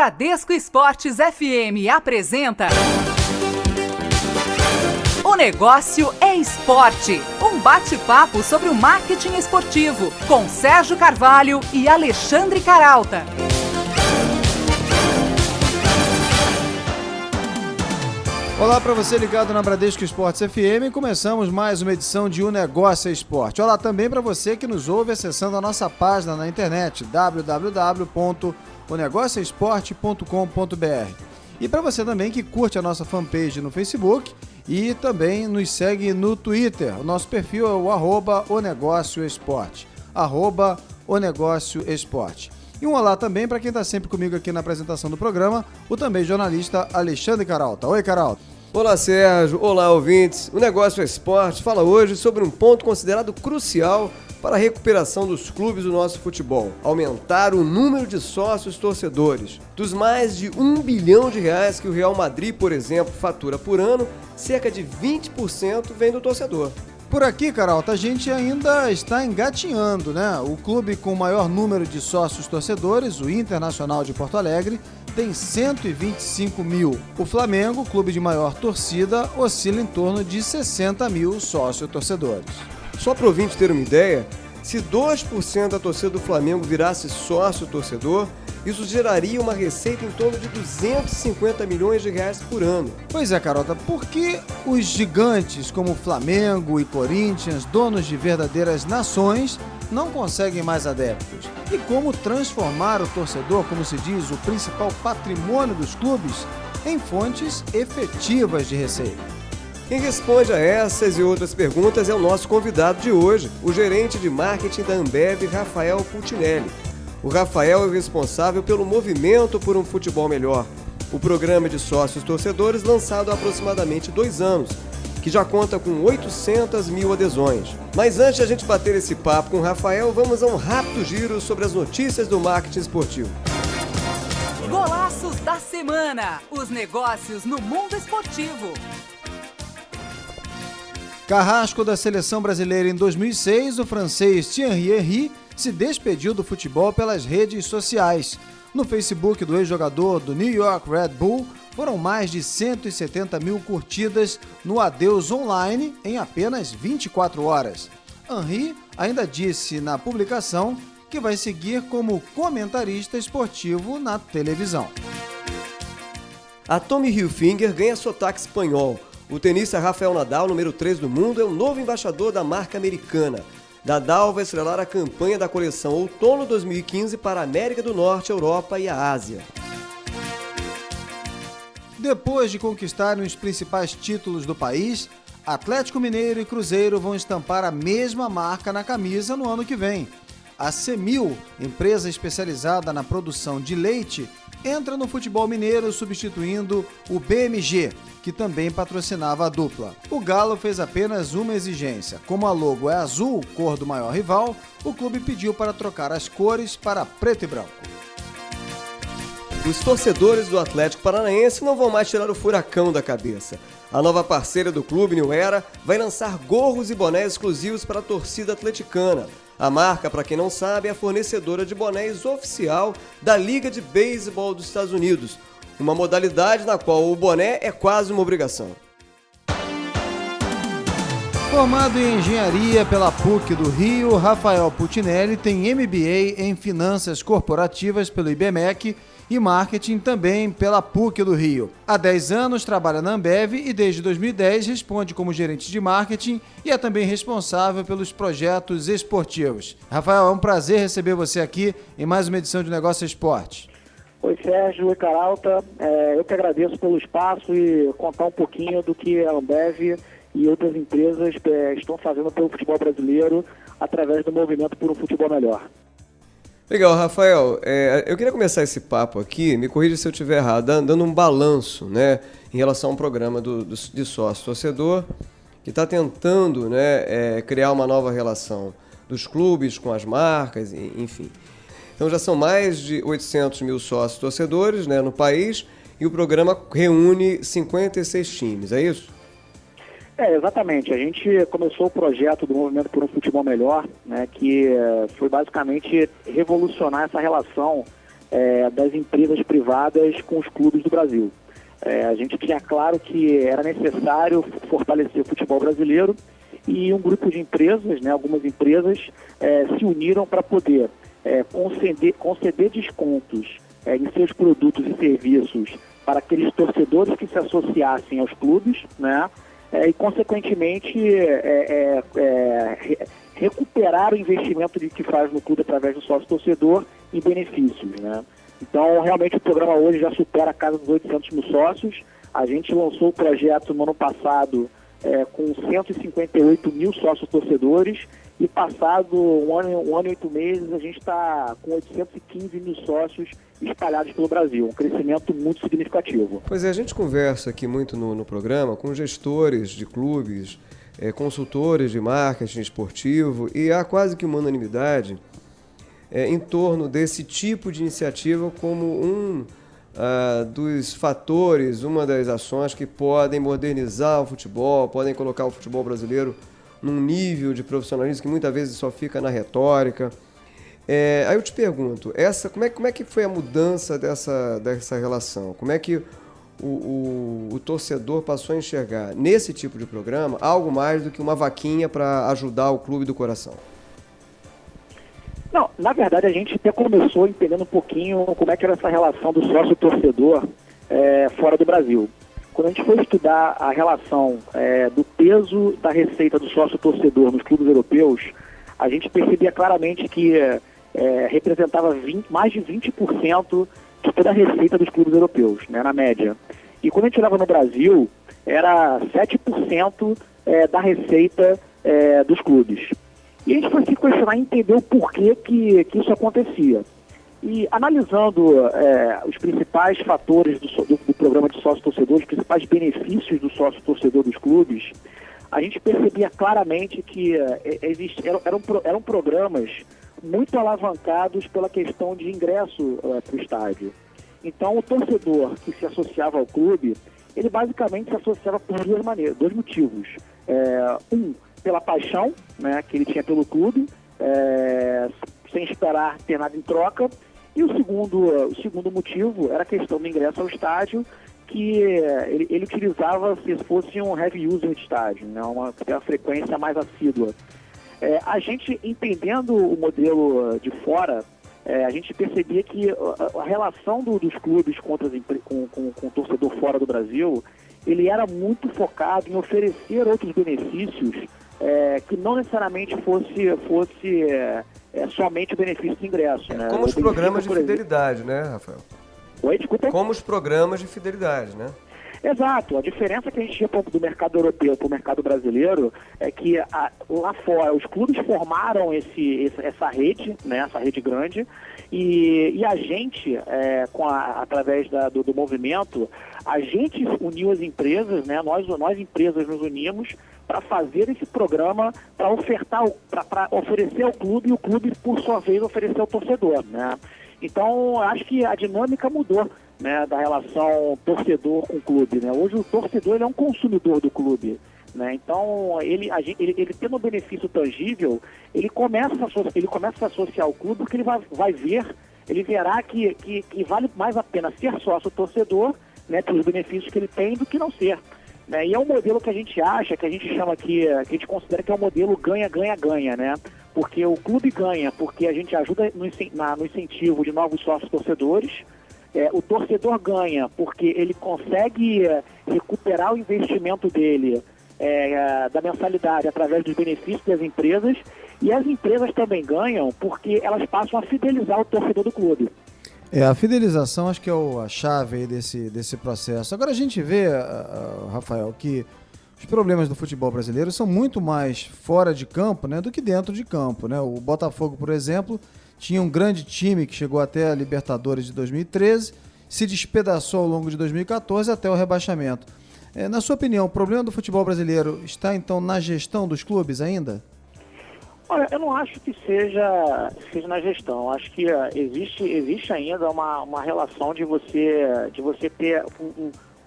Bradesco Esportes FM apresenta O Negócio é Esporte, um bate-papo sobre o marketing esportivo, com Sérgio Carvalho e Alexandre Caralta. Olá para você ligado na Bradesco Esportes FM, começamos mais uma edição de O Negócio é Esporte. Olá também para você que nos ouve acessando a nossa página na internet, www.onegocioesporte.com.br. E para você também que curte a nossa fanpage no Facebook e também nos segue no Twitter. O nosso perfil é o @onegocioesporte, @onegocioesporte. E um olá também para quem está sempre comigo aqui na apresentação do programa, o também jornalista Alexandre Caralta. Oi, Caralta. Olá, Sérgio. Olá, ouvintes. O Negócio é Esporte fala hoje sobre um ponto considerado crucial para a recuperação dos clubes do nosso futebol: aumentar o número de sócios torcedores. Dos mais de R$1 bilhão que o Real Madrid, por exemplo, fatura por ano, cerca de 20% vem do torcedor. Por aqui, Caralta, a gente ainda está engatinhando, né? O clube com o maior número de sócios torcedores, o Internacional de Porto Alegre, tem 125 mil. O Flamengo, clube de maior torcida, oscila em torno de 60 mil sócios torcedores. Só para o ouvinte ter uma ideia, se 2% da torcida do Flamengo virasse sócio torcedor, isso geraria uma receita em torno de R$250 milhões por ano. Pois é, Carota, por que os gigantes como Flamengo e Corinthians, donos de verdadeiras nações, não conseguem mais adeptos? E como transformar o torcedor, como se diz, o principal patrimônio dos clubes, em fontes efetivas de receita? Quem responde a essas e outras perguntas é o nosso convidado de hoje, o gerente de marketing da Ambev, Rafael Puccinelli. O Rafael é o responsável pelo Movimento por um Futebol Melhor, o programa de sócios torcedores lançado há aproximadamente 2 anos, que já conta com 800 mil adesões. Mas antes de a gente bater esse papo com o Rafael, vamos a um rápido giro sobre as notícias do marketing esportivo. Golaços da semana, os negócios no mundo esportivo. Carrasco da seleção brasileira em 2006, o francês Thierry Henry se despediu do futebol pelas redes sociais. No Facebook do ex-jogador do New York Red Bull, foram mais de 170 mil curtidas no adeus online em apenas 24 horas. Henry ainda disse na publicação que vai seguir como comentarista esportivo na televisão. A Tommy Hilfiger ganha sotaque espanhol. O tenista Rafael Nadal, número 3 do mundo, é o novo embaixador da marca americana. Nadal vai estrelar a campanha da coleção Outono 2015 para a América do Norte, Europa e a Ásia. Depois de conquistarem os principais títulos do país, Atlético Mineiro e Cruzeiro vão estampar a mesma marca na camisa no ano que vem. A Semil, empresa especializada na produção de leite, entra no futebol mineiro substituindo o BMG, que também patrocinava a dupla. O Galo fez apenas uma exigência. Como a logo é azul, cor do maior rival, o clube pediu para trocar as cores para preto e branco. Os torcedores do Atlético Paranaense não vão mais tirar o furacão da cabeça. A nova parceira do clube, New Era, vai lançar gorros e bonés exclusivos para a torcida atleticana. A marca, para quem não sabe, é a fornecedora de bonés oficial da Liga de Beisebol dos Estados Unidos, uma modalidade na qual o boné é quase uma obrigação. Formado em engenharia pela PUC do Rio, Rafael Puccinelli tem MBA em finanças corporativas pelo IBMEC e marketing também pela PUC do Rio. Há 10 anos trabalha na Ambev e desde 2010 responde como gerente de marketing e é também responsável pelos projetos esportivos. Rafael, é um prazer receber você aqui em mais uma edição de Negócio Esporte. Oi, Sérgio. Oi, Caralta. Eu que agradeço pelo espaço e contar um pouquinho do que a Ambev e outras empresas estão fazendo pelo futebol brasileiro através do Movimento por um Futebol Melhor. Legal, Rafael. Eu queria começar esse papo aqui, me corrija se eu estiver errado, dando um balanço, né, em relação a um programa de sócio-torcedor que está tentando, né, criar uma nova relação dos clubes com as marcas, enfim. Então já são mais de 800 mil sócios-torcedores, né, no país, e o programa reúne 56 times, é isso? Exatamente. A gente começou o projeto do Movimento por um Futebol Melhor, né, que foi basicamente revolucionar essa relação das empresas privadas com os clubes do Brasil. A gente tinha claro que era necessário fortalecer o futebol brasileiro e um grupo de empresas, né, algumas empresas, se uniram para poder conceder descontos em seus produtos e serviços para aqueles torcedores que se associassem aos clubes, né, e, consequentemente, recuperar o investimento que faz no clube através do sócio-torcedor em benefícios, né. Então, realmente, o programa hoje já supera a casa dos 800 mil sócios. A gente lançou o projeto no ano passado com 158 mil sócios torcedores e passado um ano e 8 meses a gente está com 815 mil sócios espalhados pelo Brasil, um crescimento muito significativo. Pois é, a gente conversa aqui muito no programa com gestores de clubes, consultores de marketing esportivo e há quase que uma unanimidade em torno desse tipo de iniciativa como um dos fatores, uma das ações que podem modernizar o futebol, podem colocar o futebol brasileiro num nível de profissionalismo que muitas vezes só fica na retórica. Aí eu te pergunto, como é que foi a mudança dessa relação? Como é que o torcedor passou a enxergar nesse tipo de programa algo mais do que uma vaquinha para ajudar o clube do coração? Não, na verdade a gente até começou entendendo um pouquinho como é que era essa relação do sócio-torcedor fora do Brasil. Quando a gente foi estudar a relação do peso da receita do sócio-torcedor nos clubes europeus, a gente percebia claramente que representava mais de 20% de toda a receita dos clubes europeus, né, na média. E quando a gente olhava no Brasil, era 7% da receita dos clubes. E a gente foi se questionar e entender o porquê que isso acontecia. E analisando os principais fatores do programa de sócio-torcedor, os principais benefícios do sócio-torcedor dos clubes, a gente percebia claramente que eram programas muito alavancados pela questão de ingresso para o estádio. Então, o torcedor que se associava ao clube, ele basicamente se associava por dois motivos. Pela paixão, né, que ele tinha pelo clube, sem esperar ter nada em troca. E o segundo motivo era a questão do ingresso ao estádio, que ele utilizava se fosse um heavy user de estádio, né, uma frequência mais assídua. A gente, entendendo o modelo de fora, a gente percebia que a relação dos clubes com o torcedor fora do Brasil, ele era muito focado em oferecer outros benefícios que não necessariamente fosse somente o benefício de ingresso. Né? Como os programas de fidelidade, né, Rafael? Oi, desculpa. Como os programas de fidelidade, né? Exato. A diferença que a gente tinha do mercado europeu para o mercado brasileiro é que lá fora os clubes formaram essa rede, né, essa rede grande, e a gente, através do movimento, a gente uniu as empresas, né, nós empresas nos unimos para fazer esse programa, para oferecer ao clube e o clube, por sua vez, oferecer ao torcedor, né? Então, acho que a dinâmica mudou, né, da relação torcedor com o clube, né? Hoje o torcedor ele é um consumidor do clube, né? Então, ele tendo um benefício tangível, ele começa a se associar ao clube porque ele vai ver, ele verá que vale mais a pena ser sócio torcedor, né, pelos benefícios que ele tem do que não ser. Né? E é um modelo que a gente acha, que a gente chama aqui, que a gente considera que é um modelo ganha-ganha-ganha, né? Porque o clube ganha, porque a gente ajuda no incentivo de novos sócios torcedores, o torcedor ganha, porque ele consegue recuperar o investimento dele da mensalidade através dos benefícios das empresas, e as empresas também ganham porque elas passam a fidelizar o torcedor do clube. A fidelização acho que é a chave aí desse processo. Agora a gente vê, Rafael, que os problemas do futebol brasileiro são muito mais fora de campo, né, do que dentro de campo, né? O Botafogo, por exemplo, tinha um grande time que chegou até a Libertadores de 2013, se despedaçou ao longo de 2014 até o rebaixamento. Na sua opinião, o problema do futebol brasileiro está então na gestão dos clubes ainda? Olha, eu não acho que seja na gestão. Acho que existe ainda uma relação de você ter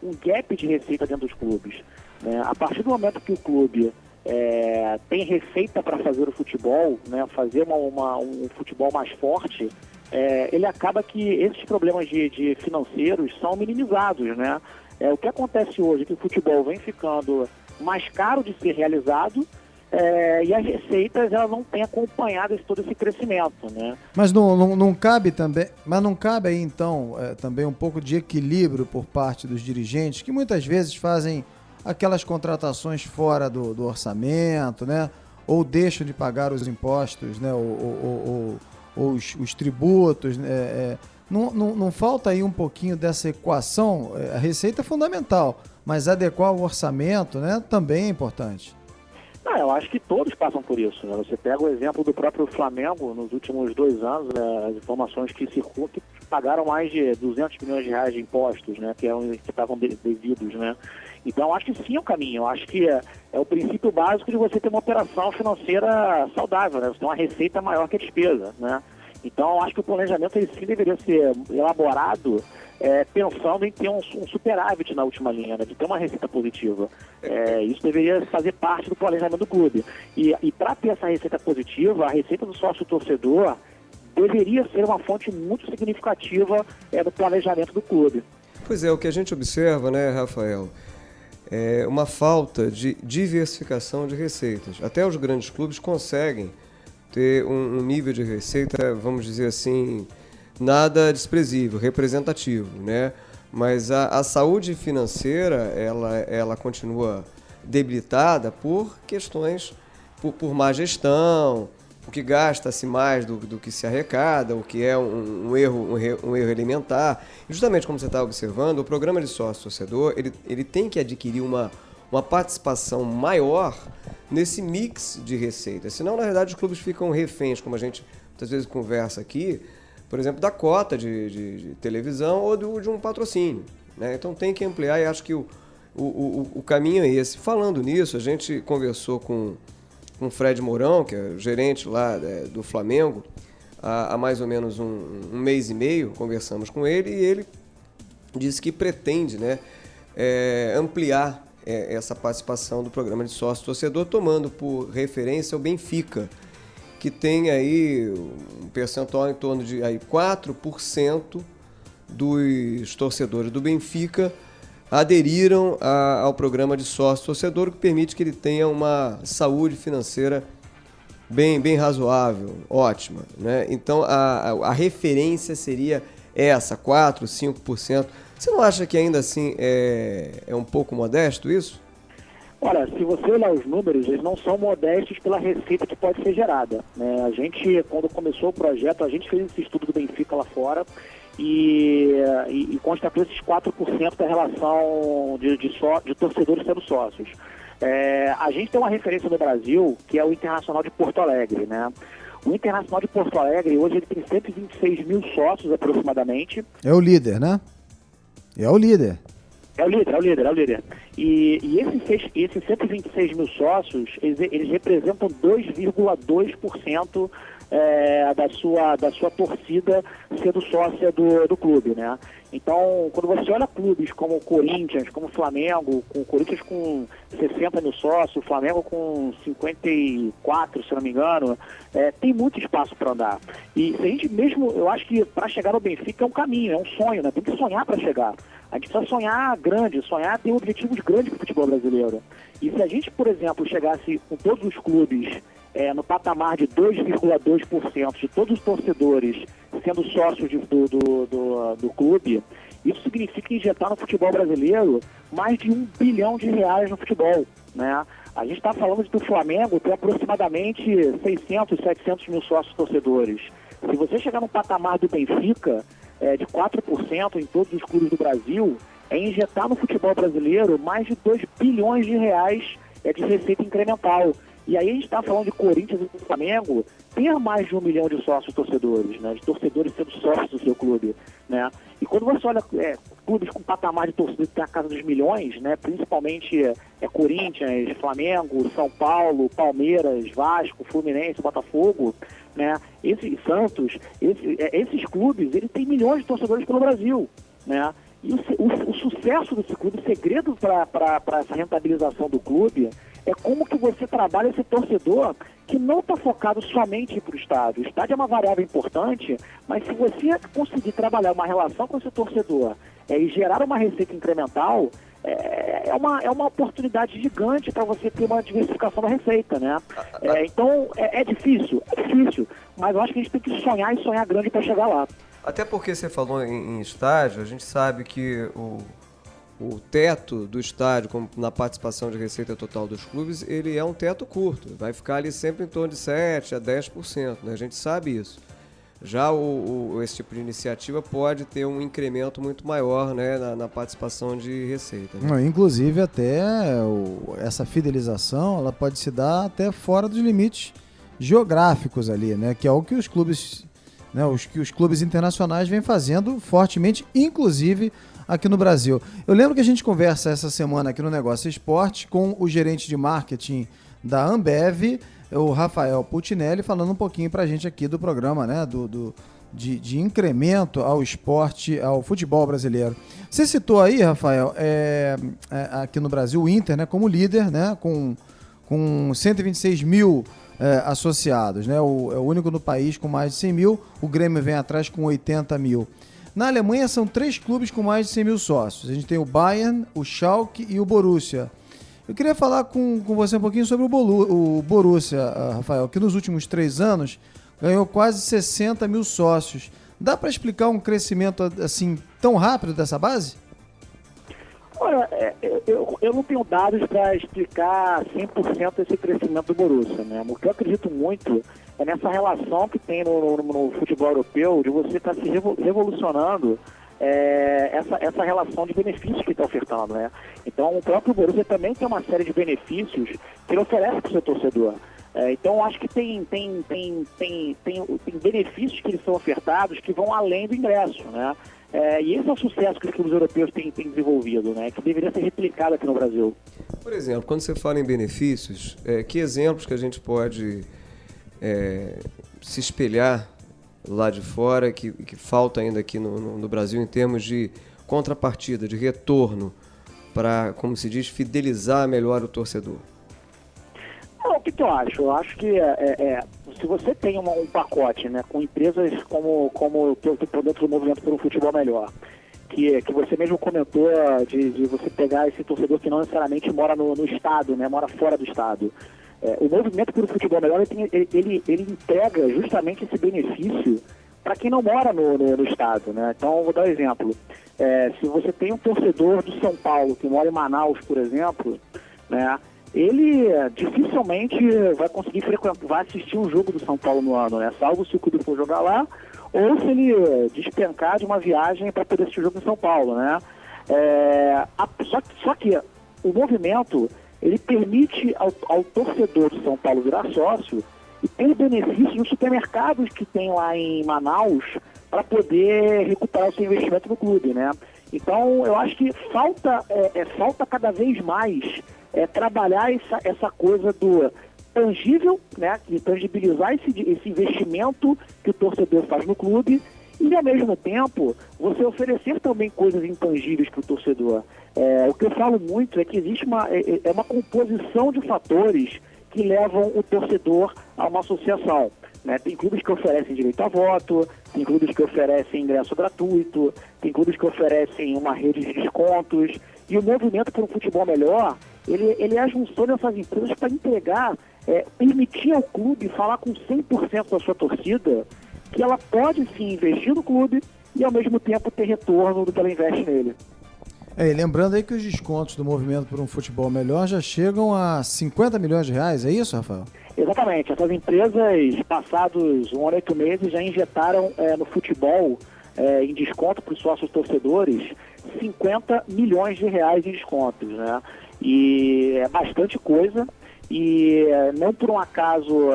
um gap de receita dentro dos clubes. Né? A partir do momento que o clube tem receita para fazer o futebol, né, fazer um futebol mais forte, ele acaba que esses problemas de financeiros são minimizados, né? O que acontece hoje é que o futebol vem ficando mais caro de ser realizado, e as receitas elas não têm acompanhado todo esse crescimento, né? Mas não cabe também, aí então também um pouco de equilíbrio por parte dos dirigentes, que muitas vezes fazem aquelas contratações fora do orçamento, né? Ou deixam de pagar os impostos, né? Ou os tributos, né? Não falta aí um pouquinho dessa equação? A receita é fundamental, mas adequar o orçamento, né, também é importante. Eu acho que todos passam por isso, né? Você pega o exemplo do próprio Flamengo nos últimos 2 anos, né? As informações que circulam, que pagaram mais de 200 milhões de reais de impostos, né? Que estavam devidos, né? Então, eu acho que sim é o caminho. Eu acho que é o princípio básico de você ter uma operação financeira saudável, né? Você tem uma receita maior que a despesa, né? Então, eu acho que o planejamento ele sim deveria ser elaborado pensando em ter um superávit na última linha, né? De ter uma receita positiva. Isso deveria fazer parte do planejamento do clube. E para ter essa receita positiva, a receita do sócio-torcedor deveria ser uma fonte muito significativa do planejamento do clube. Pois é, o que a gente observa, né, Rafael, é uma falta de diversificação de receitas. Até os grandes clubes conseguem ter um nível de receita, vamos dizer assim, nada desprezível, representativo, né? Mas a saúde financeira, ela continua debilitada por questões, por má gestão, porque gasta-se mais do que se arrecada, o que é um erro elementar. E justamente como você está observando, o programa de sócio-torcedor, ele tem que adquirir uma participação maior nesse mix de receitas. Senão, na verdade, os clubes ficam reféns, como a gente muitas vezes conversa aqui, por exemplo, da cota de televisão ou de um patrocínio, né? Então tem que ampliar e acho que o caminho é esse. Falando nisso, a gente conversou com o Fred Mourão, que é o gerente lá do Flamengo, há mais ou menos um mês e meio, conversamos com ele e ele disse que pretende, né, ampliar essa participação do programa de sócio-torcedor, tomando por referência o Benfica, que tem aí um percentual em torno de 4% dos torcedores do Benfica aderiram ao programa de sócio-torcedor, o que permite que ele tenha uma saúde financeira bem razoável, ótima, né? Então a referência seria essa, 4%, 5%. Você não acha que ainda assim é um pouco modesto isso? Olha, se você olhar os números, eles não são modestos pela receita que pode ser gerada, né? A gente, quando começou o projeto, a gente fez esse estudo do Benfica lá fora e constatou esses 4% da relação de torcedores sendo sócios. A gente tem uma referência no Brasil, que é o Internacional de Porto Alegre, né? O Internacional de Porto Alegre, hoje, ele tem 126 mil sócios aproximadamente. É o líder, né? É o líder. É o líder. E esses 126 mil sócios, eles representam 2,2% da sua torcida sendo sócia do clube, né? Então, quando você olha clubes como o Corinthians, como o Flamengo, com o Corinthians com 60 mil sócios, o Flamengo com 54, se não me engano, tem muito espaço para andar. E se a gente mesmo, eu acho que para chegar no Benfica é um caminho, é um sonho, né? Tem que sonhar para chegar. A gente precisa sonhar grande, ter objetivos grandes para o futebol brasileiro. E se a gente, por exemplo, chegasse com todos os clubes no patamar de 2,2% de todos os torcedores sendo sócios do clube, isso significa injetar no futebol brasileiro mais de R$1 bilhão no futebol, né? A gente está falando do Flamengo ter aproximadamente 600, 700 mil sócios torcedores. Se você chegar no patamar do Benfica, de 4% em todos os clubes do Brasil, é injetar no futebol brasileiro mais de R$2 bilhões de receita incremental. E aí a gente está falando de Corinthians e Flamengo ter mais de 1 milhão de sócios torcedores, né? De torcedores sendo sócios do seu clube, né? E quando você olha clubes com patamar de torcedores que tem a casa dos milhões, né? Principalmente Corinthians, Flamengo, São Paulo, Palmeiras, Vasco, Fluminense, Botafogo, né? Santos, esses clubes, eles têm milhões de torcedores pelo Brasil, né? E o sucesso desse clube, o segredo para essa rentabilização do clube é como que você trabalha esse torcedor que não está focado somente para o estádio. O estádio é uma variável importante, mas se você conseguir trabalhar uma relação com esse torcedor e gerar uma receita incremental, é uma oportunidade gigante para você ter uma diversificação da receita, né? Então, é difícil, mas eu acho que a gente tem que sonhar e sonhar grande para chegar lá. Até porque você falou em estádio, a gente sabe que o teto do estádio, como na participação de receita total dos clubes, ele é um teto curto, vai ficar ali sempre em torno de 7% a 10%, né? A gente sabe isso. Já esse tipo de iniciativa pode ter um incremento muito maior, né, na participação de receita. Né? Inclusive, até essa fidelização ela pode se dar até fora dos limites geográficos ali, né, que é o que os clubes, né, os clubes internacionais vêm fazendo fortemente, inclusive aqui no Brasil. Eu lembro que a gente conversa essa semana aqui no Negócio Esporte com o gerente de marketing da Ambev, o Rafael Putinelli, falando um pouquinho pra gente aqui do programa, né, de incremento ao esporte, ao futebol brasileiro. Você citou aí, Rafael, aqui no Brasil, o Inter, né, como líder, né, com 126 mil associados, né, é o único no país com mais de 100 mil, o Grêmio vem atrás com 80 mil. Na Alemanha são 3 clubes com mais de 100 mil sócios. A gente tem o Bayern, o Schalke e o Borussia. Eu queria falar com você um pouquinho sobre o Borussia, Rafael, que nos últimos 3 anos ganhou quase 60 mil sócios. Dá para explicar um crescimento assim tão rápido dessa base? Olha, eu não tenho dados para explicar 100% esse crescimento do Borussia, né? O que eu acredito muito é nessa relação que tem no futebol europeu de você estar se revolucionando essa relação de benefícios que está ofertando, né? Então, o próprio Borussia também tem uma série de benefícios que ele oferece para o seu torcedor. Então, acho que tem benefícios que eles são ofertados que vão além do ingresso, né? E esse é o sucesso que os clubes europeus têm desenvolvido, né? Que deveria ser replicado aqui no Brasil. Por exemplo, quando você fala em benefícios, que exemplos que a gente pode se espelhar lá de fora, que falta ainda aqui no Brasil em termos de contrapartida, de retorno, para, como se diz, fidelizar melhor o torcedor? Não, o que eu acho? Eu acho que se você tem um pacote, né, com empresas como que eu estou dentro do movimento por um futebol melhor, que você mesmo comentou de você pegar esse torcedor que não necessariamente mora no estado, né, mora fora do estado. O movimento por um futebol melhor, ele entrega justamente esse benefício para quem não mora no estado, né? Então, vou dar um exemplo. Se você tem um torcedor do São Paulo que mora em Manaus, por exemplo, né, ele dificilmente vai conseguir vai assistir um jogo do São Paulo no ano, né? Salvo se o clube for jogar lá, ou se ele despencar de uma viagem para poder assistir o jogo em São Paulo, né? Só que o movimento, ele permite ao torcedor de São Paulo virar sócio e ter benefícios nos supermercados que tem lá em Manaus para poder recuperar o seu investimento no clube, né? Então, eu acho que falta cada vez mais trabalhar essa coisa do tangível, né? E tangibilizar esse investimento que o torcedor faz no clube e, ao mesmo tempo, você oferecer também coisas intangíveis para o torcedor. O que eu falo muito é que existe uma composição de fatores que levam o torcedor a uma associação, né? Tem clubes que oferecem direito a voto, tem clubes que oferecem ingresso gratuito, tem clubes que oferecem uma rede de descontos, e o movimento por um futebol melhor, ele é a junção dessas empresas para entregar, permitir ao clube falar com 100% da sua torcida que ela pode sim investir no clube e ao mesmo tempo ter retorno do que ela investe nele. E lembrando aí que os descontos do movimento por um futebol melhor já chegam a 50 milhões de reais, é isso, Rafael? Exatamente. Essas empresas, passados 1 ano e 8 meses, já injetaram no futebol, em desconto para os sócios torcedores, 50 milhões de reais em descontos, né? E é bastante coisa. E não por um acaso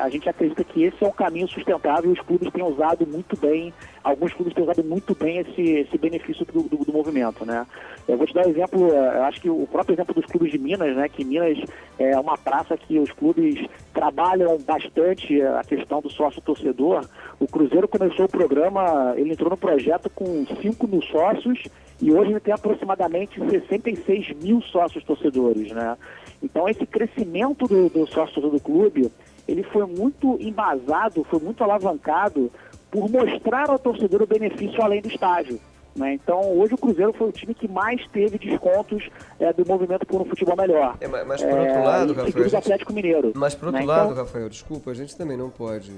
a gente acredita que esse é um caminho sustentável e os clubes têm usado muito bem, alguns clubes têm usado muito bem esse benefício do movimento, né? Eu vou te dar um exemplo, eu acho que o próprio exemplo dos clubes de Minas, né? Que Minas é uma praça que os clubes trabalham bastante a questão do sócio-torcedor. O Cruzeiro começou o programa, ele entrou no projeto com 5 mil sócios e hoje ele tem aproximadamente 66 mil sócios-torcedores, né? Então, esse crescimento do sócio do clube, ele foi muito embasado, foi muito alavancado por mostrar ao torcedor o benefício além do estádio, né? Então, hoje o Cruzeiro foi o time que mais teve descontos do movimento por um futebol melhor. Mas por outro lado, Rafael... do Atlético Mineiro. Mas por outro lado, Rafael, desculpa, a gente também não pode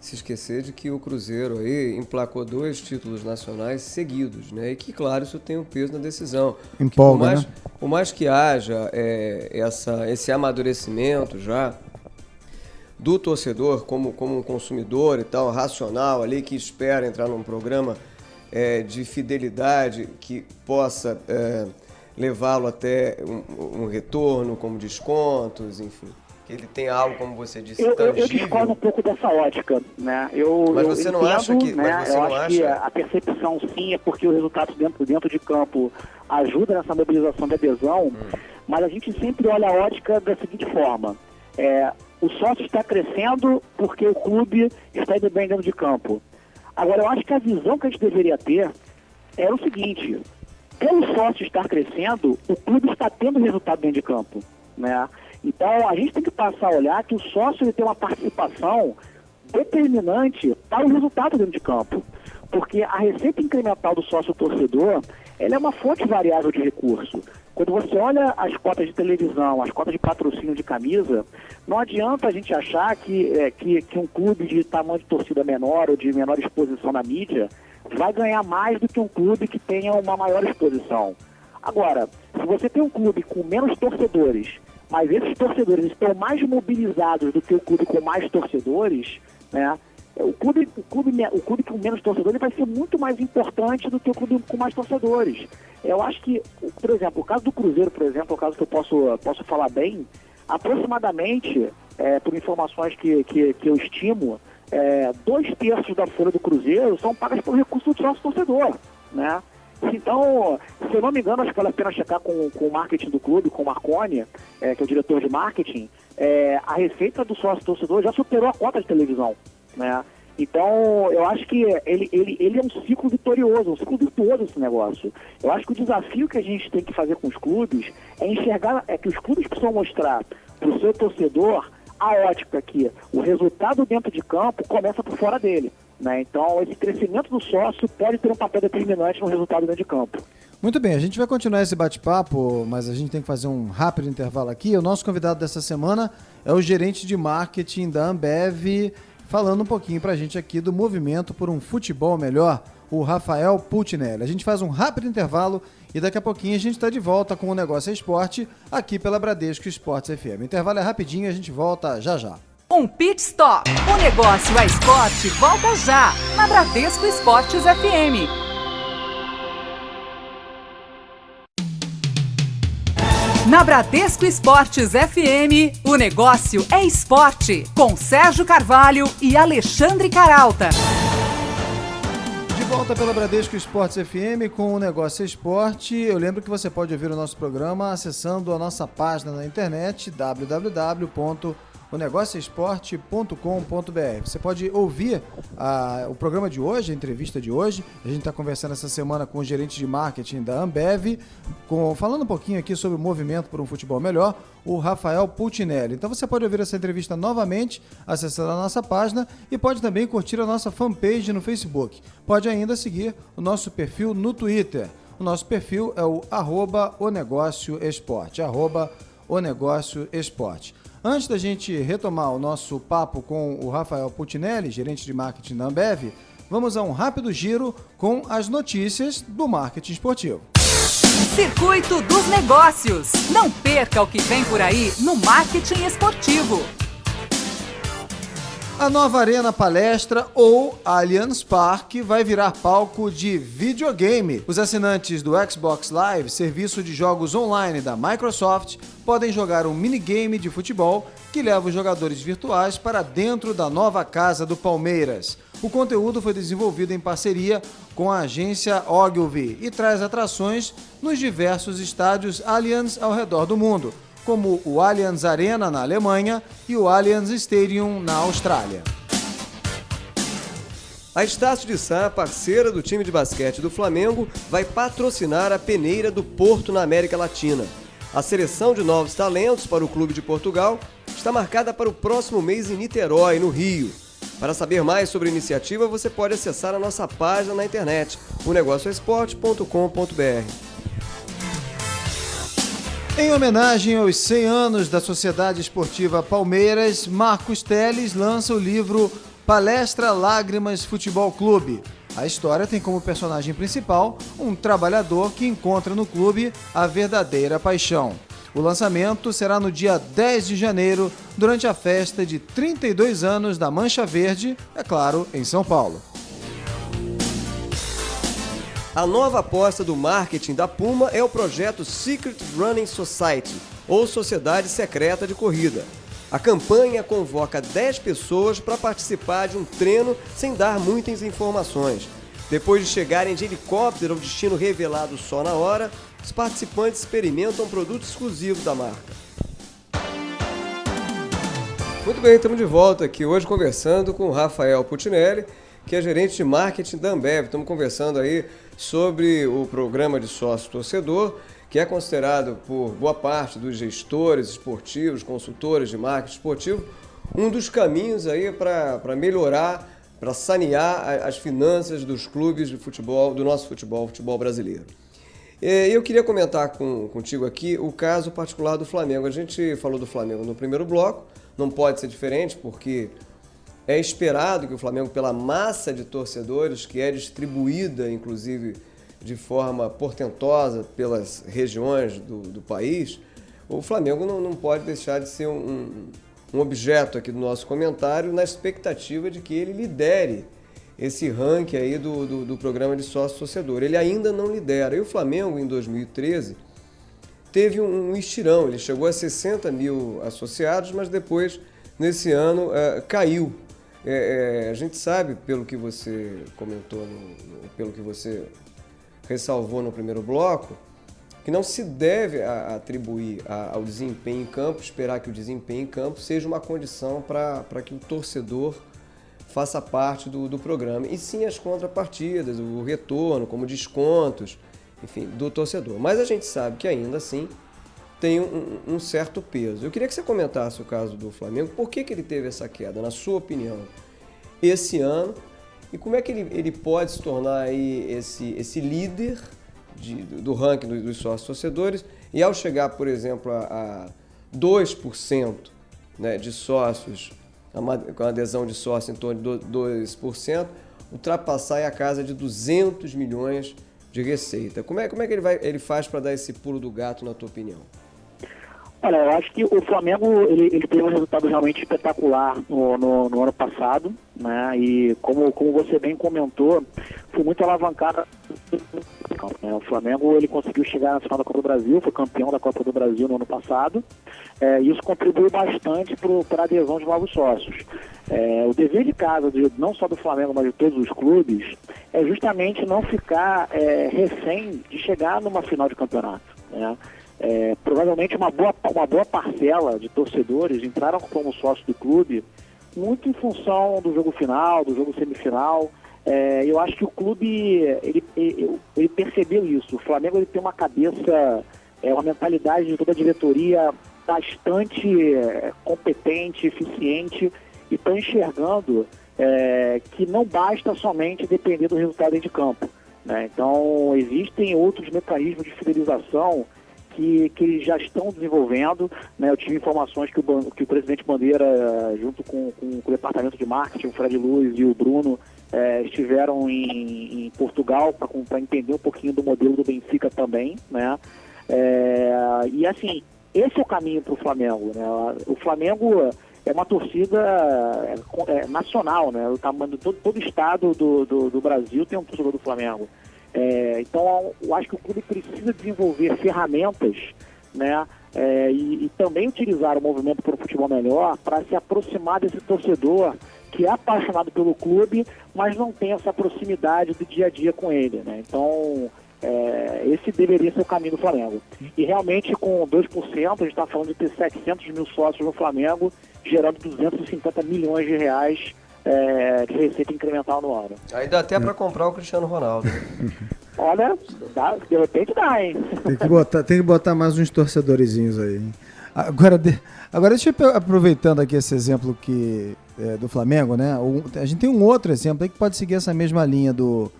se esquecer de que o Cruzeiro aí emplacou 2 títulos nacionais seguidos, né? E que, claro, isso tem um peso na decisão. Empolga, né? Por mais que haja esse amadurecimento já do torcedor como um consumidor e tal, racional ali, que espera entrar num programa de fidelidade que possa levá-lo até um retorno, como descontos, enfim. Ele tem algo, como você disse, tangível. Eu discordo um pouco dessa ótica, né? Mas você não acha que... Eu acho que a percepção, sim, é porque o resultado dentro de campo ajuda nessa mobilização de adesão, mas a gente sempre olha a ótica da seguinte forma. O sócio está crescendo porque o clube está indo bem dentro de campo. Agora, eu acho que a visão que a gente deveria ter era o seguinte: pelo sócio estar crescendo, o clube está tendo resultado dentro de campo, né? Então, a gente tem que passar a olhar que o sócio ele tem uma participação determinante para o resultado dentro de campo. Porque a receita incremental do sócio-torcedor, ela é uma fonte variável de recurso. Quando você olha as cotas de televisão, as cotas de patrocínio de camisa, não adianta a gente achar que um clube de tamanho de torcida menor ou de menor exposição na mídia vai ganhar mais do que um clube que tenha uma maior exposição. Agora, se você tem um clube com menos torcedores, mas esses torcedores estão mais mobilizados do que o clube com mais torcedores, né? O clube com menos torcedores vai ser muito mais importante do que o clube com mais torcedores. Eu acho que, por exemplo, o caso do Cruzeiro, por exemplo, é o caso que eu posso falar bem, aproximadamente, por informações que eu estimo, 2/3 da folha do Cruzeiro são pagas por recurso do sócio torcedor, né? Então, se eu não me engano, acho que vale a pena checar com o marketing do clube, com o Marconi, que é o diretor de marketing, a receita do sócio torcedor já superou a cota de televisão, né? Então, eu acho que ele é um ciclo vitorioso, um ciclo virtuoso esse negócio. Eu acho que o desafio que a gente tem que fazer com os clubes é enxergar, que os clubes precisam mostrar para o seu torcedor a ótica que o resultado dentro de campo começa por fora dele, né? Então, esse crescimento do sócio pode ter um papel determinante no resultado dentro de campo. Muito bem, a gente vai continuar esse bate-papo, mas a gente tem que fazer um rápido intervalo aqui. O nosso convidado dessa semana é o gerente de marketing da Ambev, falando um pouquinho pra gente aqui do movimento por um futebol melhor, o Rafael Puccinelli. A gente faz um rápido intervalo e daqui a pouquinho a gente está de volta com o Negócio é Esporte aqui pela Bradesco Esportes FM. O intervalo é rapidinho e a gente volta já já. Um pit stop. O Negócio é Esporte volta já na Bradesco Esportes FM. Na Bradesco Esportes FM, o Negócio é Esporte, com Sérgio Carvalho e Alexandre Caralta. De volta pela Bradesco Esportes FM com o Negócio é Esporte. Eu lembro que você pode ouvir o nosso programa acessando a nossa página na internet, www.onegocioesporte.com.br. Você pode ouvir o programa de hoje, a entrevista de hoje. A gente está conversando essa semana com o gerente de marketing da Ambev, falando um pouquinho aqui sobre o movimento por um futebol melhor, o Rafael Puccinelli. Então você pode ouvir essa entrevista novamente, acessando a nossa página e pode também curtir a nossa fanpage no Facebook. Pode ainda seguir o nosso perfil no Twitter. O nosso perfil é o @onegocioesporte, @onegocioesporte. Antes da gente retomar o nosso papo com o Rafael Puccinelli, gerente de marketing da Ambev, vamos a um rápido giro com as notícias do marketing esportivo. Circuito dos Negócios. Não perca o que vem por aí no marketing esportivo. A nova Arena Palestra, ou Allianz Parque, vai virar palco de videogame. Os assinantes do Xbox Live, serviço de jogos online da Microsoft, podem jogar um minigame de futebol que leva os jogadores virtuais para dentro da nova casa do Palmeiras. O conteúdo foi desenvolvido em parceria com a agência Ogilvy e traz atrações nos diversos estádios Allianz ao redor do mundo, como o Allianz Arena na Alemanha e o Allianz Stadium na Austrália. A Estácio de Sá, parceira do time de basquete do Flamengo, vai patrocinar a peneira do Porto na América Latina. A seleção de novos talentos para o clube de Portugal está marcada para o próximo mês em Niterói, no Rio. Para saber mais sobre a iniciativa, você pode acessar a nossa página na internet, onegocioesporte.com.br. Em homenagem aos 100 anos da Sociedade Esportiva Palmeiras, Marcos Teles lança o livro Palestra Lágrimas Futebol Clube. A história tem como personagem principal um trabalhador que encontra no clube a verdadeira paixão. O lançamento será no dia 10 de janeiro, durante a festa de 32 anos da Mancha Verde, é claro, em São Paulo. A nova aposta do marketing da Puma é o projeto Secret Running Society, ou Sociedade Secreta de Corrida. A campanha convoca 10 pessoas para participar de um treino sem dar muitas informações. Depois de chegarem de helicóptero ao destino revelado só na hora, os participantes experimentam um produto exclusivo da marca. Muito bem, estamos de volta aqui hoje conversando com o Rafael Putinelli, que é gerente de marketing da Ambev. Estamos conversando aí sobre o programa de sócio-torcedor, que é considerado por boa parte dos gestores esportivos, consultores de marketing esportivo, um dos caminhos aí para melhorar, para sanear as finanças dos clubes de futebol, do nosso futebol brasileiro. Eu queria comentar contigo aqui o caso particular do Flamengo. A gente falou do Flamengo no primeiro bloco, não pode ser diferente, porque é esperado que o Flamengo, pela massa de torcedores, que é distribuída, inclusive, de forma portentosa pelas regiões do país, o Flamengo não pode deixar de ser um objeto aqui do nosso comentário, na expectativa de que ele lidere esse ranking aí do programa de sócio-torcedor. Ele ainda não lidera. E o Flamengo, em 2013, teve um estirão. Ele chegou a 60 mil associados, mas depois, nesse ano, caiu. A gente sabe, pelo que você comentou, pelo que você ressalvou no primeiro bloco, que não se deve atribuir ao desempenho em campo, esperar que o desempenho em campo seja uma condição para que o torcedor faça parte do programa, e sim as contrapartidas, o retorno, como descontos, enfim, do torcedor. Mas a gente sabe que ainda assim tem um certo peso. Eu queria que você comentasse o caso do Flamengo, por que ele teve essa queda, na sua opinião, esse ano, e como é que ele pode se tornar aí esse líder do ranking dos sócios torcedores, e ao chegar, por exemplo, a 2%, né, de sócios, com a adesão de sócios em torno de 2%, ultrapassar a casa de 200 milhões de receita. Como é que ele faz para dar esse pulo do gato, na tua opinião? Olha, eu acho que o Flamengo ele teve um resultado realmente espetacular no ano passado, né? E como você bem comentou, foi muito alavancado. O Flamengo ele conseguiu chegar na final da Copa do Brasil, foi campeão da Copa do Brasil no ano passado. Isso contribuiu bastante para a adesão de novos sócios. O dever de casa, não só do Flamengo, mas de todos os clubes, é justamente não ficar refém de chegar numa final de campeonato, né? Provavelmente uma boa parcela de torcedores entraram como sócio do clube muito em função do jogo final, do jogo semifinal. Eu acho que o clube ele percebeu isso. O Flamengo ele tem uma cabeça, uma mentalidade de toda a diretoria bastante competente, eficiente, e estão enxergando que não basta somente depender do resultado dentro de campo, né? Então existem outros mecanismos de fidelização que eles já estão desenvolvendo, né? Eu tive informações que o presidente Bandeira, junto com o departamento de marketing, o Fred Luiz e o Bruno, estiveram em Portugal para entender um pouquinho do modelo do Benfica também, né? E assim, esse é o caminho para o Flamengo, né? O Flamengo é uma torcida nacional, né? Todo estado do Brasil tem um torcedor do Flamengo. Então, eu acho que o clube precisa desenvolver ferramentas, né, e também utilizar o movimento por um futebol melhor para se aproximar desse torcedor que é apaixonado pelo clube, mas não tem essa proximidade do dia a dia com ele, né? Então, esse deveria ser o caminho do Flamengo. E realmente, com 2%, a gente está falando de ter 700 mil sócios no Flamengo, gerando 250 milhões de reais de receita incremental no ano. Aí dá até para comprar o Cristiano Ronaldo. Olha, de repente dá, hein? Tem que botar mais uns torcedorzinhos aí. Agora deixa eu aproveitando aqui esse exemplo do Flamengo, né? A gente tem um outro exemplo aí que pode seguir essa mesma linha do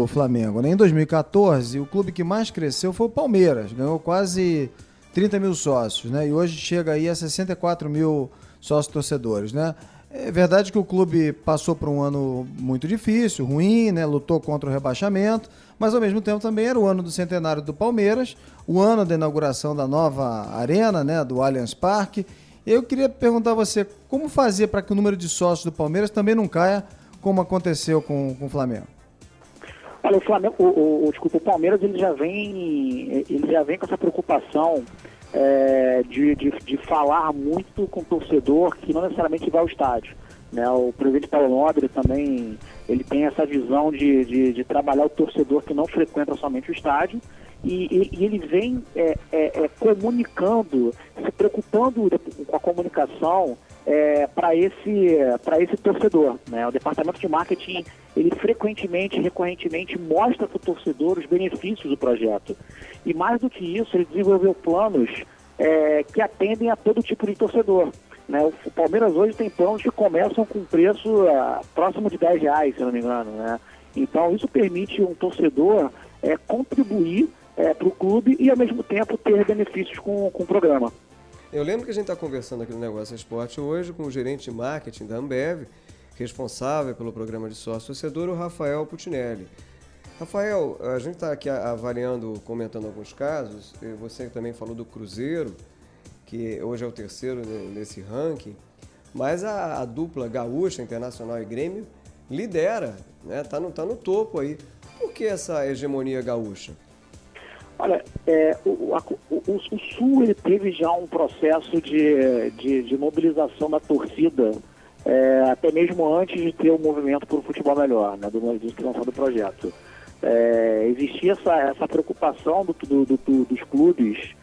Flamengo, né? Em 2014, o clube que mais cresceu foi o Palmeiras, ganhou quase 30 mil sócios, né? E hoje chega aí a 64 mil sócios torcedores, né? É verdade que o clube passou por um ano muito difícil, ruim, né? Lutou contra o rebaixamento, mas ao mesmo tempo também era o ano do centenário do Palmeiras, o ano da inauguração da nova arena, né? Do Allianz Parque. Eu queria perguntar a você, como fazer para que o número de sócios do Palmeiras também não caia, como aconteceu com o Flamengo? Olha, o Flamengo, o Palmeiras ele já vem com essa preocupação de falar muito com o torcedor que não necessariamente vai ao estádio, né? O presidente Paulo Nobre também ele tem essa visão de trabalhar o torcedor que não frequenta somente o estádio e ele vem comunicando, se preocupando com a comunicação para esse torcedor, né? O departamento de marketing ele frequentemente, recorrentemente mostra para o torcedor os benefícios do projeto. E mais do que isso, ele desenvolveu planos que atendem a todo tipo de torcedor, né? O Palmeiras hoje tem planos que começam com preço próximo de R$10, se não me engano, né? Então isso permite um torcedor contribuir para o clube e ao mesmo tempo ter benefícios com o programa. Eu lembro que a gente está conversando aqui no Negócio Esporte hoje com o gerente de marketing da Ambev, responsável pelo programa de sócio-torcedor, o Rafael Putinelli. Rafael, a gente está aqui avaliando, comentando alguns casos, você também falou do Cruzeiro, que hoje é o terceiro nesse ranking, mas a dupla gaúcha, Internacional e Grêmio, lidera, né? Tá no topo aí. Por que essa hegemonia gaúcha? Olha, o Sul ele teve já um processo de mobilização da torcida, até mesmo antes de ter o movimento por um futebol melhor, né, do lançamento do projeto. Existia essa preocupação dos clubes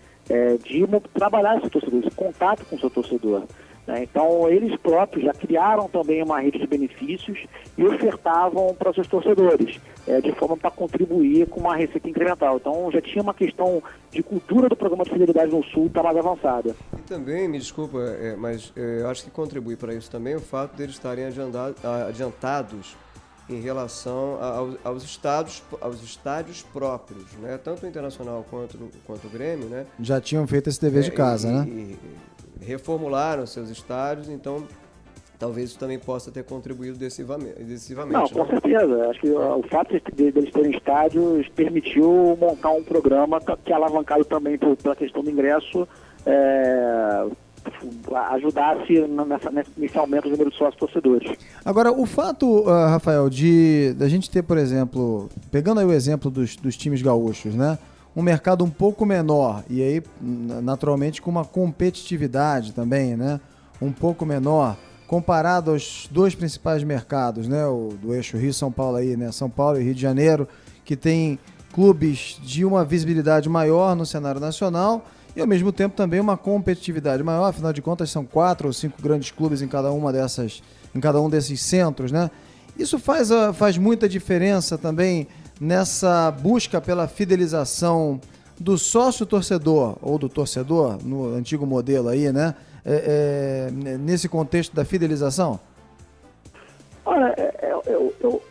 de trabalhar esse torcedor, esse contato com o seu torcedor, né? Então eles próprios já criaram também uma rede de benefícios e ofertavam para os seus torcedores, de forma para contribuir com uma receita incremental. Então já tinha uma questão de cultura do programa de fidelidade no Sul tá mais avançada. E também, me desculpa, mas eu acho que contribui para isso também o fato deles estarem adiantados em relação aos estádios próprios, né? Tanto o Internacional quanto o Grêmio, né? Já tinham feito esse dever de casa, né? E reformularam seus estádios, então talvez isso também possa ter contribuído decisivamente. Não, com certeza. Acho que o fato de eles terem estádios permitiu montar um programa que alavancado também pela questão do ingresso, ajudasse nesse aumento do número de sócios torcedores. Agora, o fato, Rafael, da gente ter, por exemplo, pegando aí o exemplo dos times gaúchos, né? Um mercado um pouco menor e aí, naturalmente, com uma competitividade também, né? Um pouco menor, comparado aos dois principais mercados, né? O do eixo Rio-São Paulo aí, né? São Paulo e Rio de Janeiro, que tem clubes de uma visibilidade maior no cenário nacional e, ao mesmo tempo, também uma competitividade maior. Afinal de contas, são 4 ou 5 grandes clubes em cada um desses centros, né? Isso faz muita diferença também nessa busca pela fidelização do sócio-torcedor, ou do torcedor, no antigo modelo aí, né? Nesse contexto da fidelização? Olha,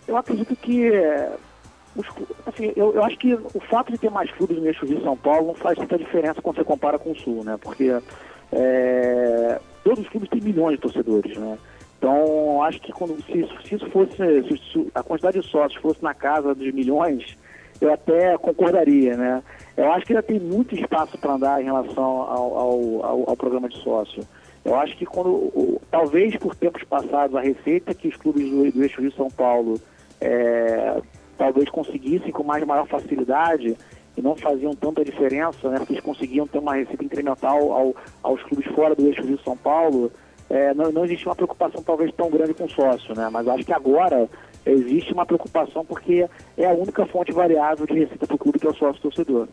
eu acredito que eu acho que o fato de ter mais clubes no eixo Rio-São Paulo não faz tanta diferença quando você compara com o Sul, né? Porque todos os clubes têm milhões de torcedores, né? Então, acho que se a quantidade de sócios fosse na casa dos milhões, eu até concordaria, né? Eu acho que ainda tem muito espaço para andar em relação ao programa de sócio. Eu acho que talvez por tempos passados, a receita que os clubes do eixo Rio-São Paulo talvez conseguissem com maior facilidade e não faziam tanta diferença, né? Porque eles conseguiam ter uma receita incremental aos clubes fora do eixo Rio-São Paulo. Não existe uma preocupação talvez tão grande com o sócio, né? Mas acho que agora existe uma preocupação porque é a única fonte variável de receita para o clube, que é o sócio torcedor.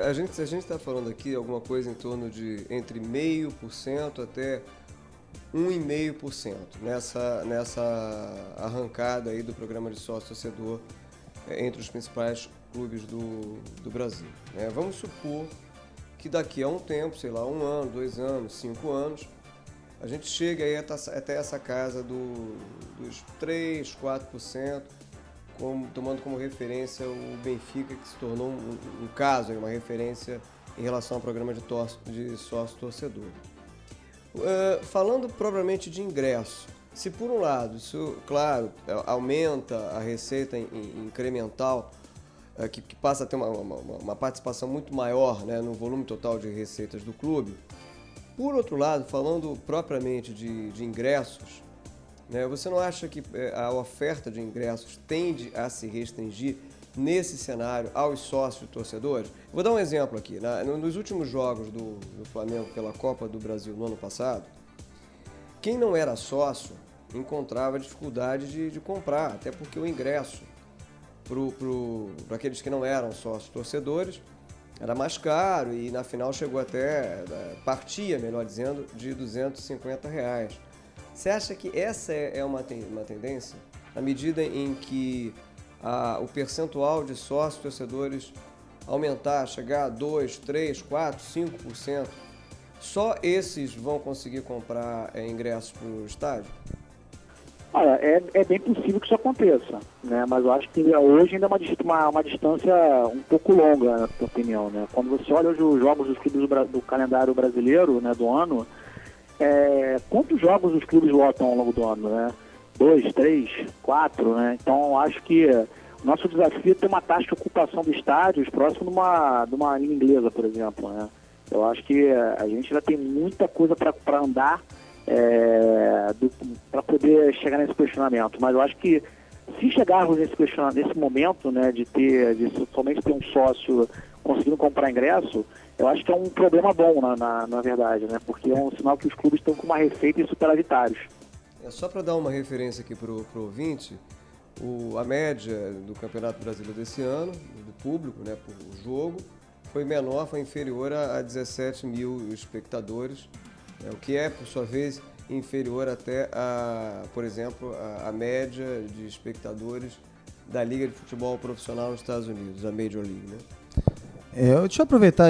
A gente está falando aqui alguma coisa em torno de entre 0,5% até 1,5% nessa arrancada aí do programa de sócio torcedor entre os principais clubes do Brasil, né? Vamos supor que daqui a um tempo, sei lá, 1 ano, 2 anos, 5 anos, a gente chega aí até essa casa dos 3%, 4%, tomando como referência o Benfica, que se tornou um caso, uma referência em relação ao programa de sócio-torcedor. Falando propriamente de ingresso, se por um lado isso, claro, aumenta a receita incremental, que passa a ter uma participação muito maior, né, no volume total de receitas do clube, por outro lado, falando propriamente de ingressos, né, você não acha que a oferta de ingressos tende a se restringir nesse cenário aos sócios e torcedores? Vou dar um exemplo aqui. Nos últimos jogos do Flamengo pela Copa do Brasil no ano passado, quem não era sócio encontrava dificuldade de comprar, até porque o ingresso para aqueles que não eram sócios torcedores era mais caro e na final chegou partia, melhor dizendo, de R$250. Você acha que essa é uma tendência? Na medida em que o percentual de sócios torcedores aumentar, chegar a 2%, 3%, 4%, 5%, só esses vão conseguir comprar ingressos para o estádio? Olha, é bem possível que isso aconteça, né? Mas eu acho que hoje ainda é uma distância um pouco longa, na minha opinião, né? Quando você olha hoje os jogos dos clubes do calendário brasileiro, né, do ano, quantos jogos os clubes lotam ao longo do ano, né? 2, 3, 4, né? Então eu acho que o nosso desafio é ter uma taxa de ocupação de estádios próximo de uma liga inglesa, por exemplo, né? Eu acho que a gente ainda tem muita coisa para andar para poder chegar nesse questionamento, mas eu acho que se chegarmos nesse momento, né, de somente ter um sócio conseguindo comprar ingresso, eu acho que é um problema bom na verdade, né, porque é um sinal que os clubes estão com uma receita e superavitários. Só para dar uma referência aqui para o ouvinte, a média do Campeonato Brasileiro desse ano, do público, né, por jogo, foi inferior a 17 mil espectadores, o que é, por sua vez, inferior até por exemplo, a média de espectadores da Liga de Futebol Profissional nos Estados Unidos, a Major League, né? Deixa eu aproveitar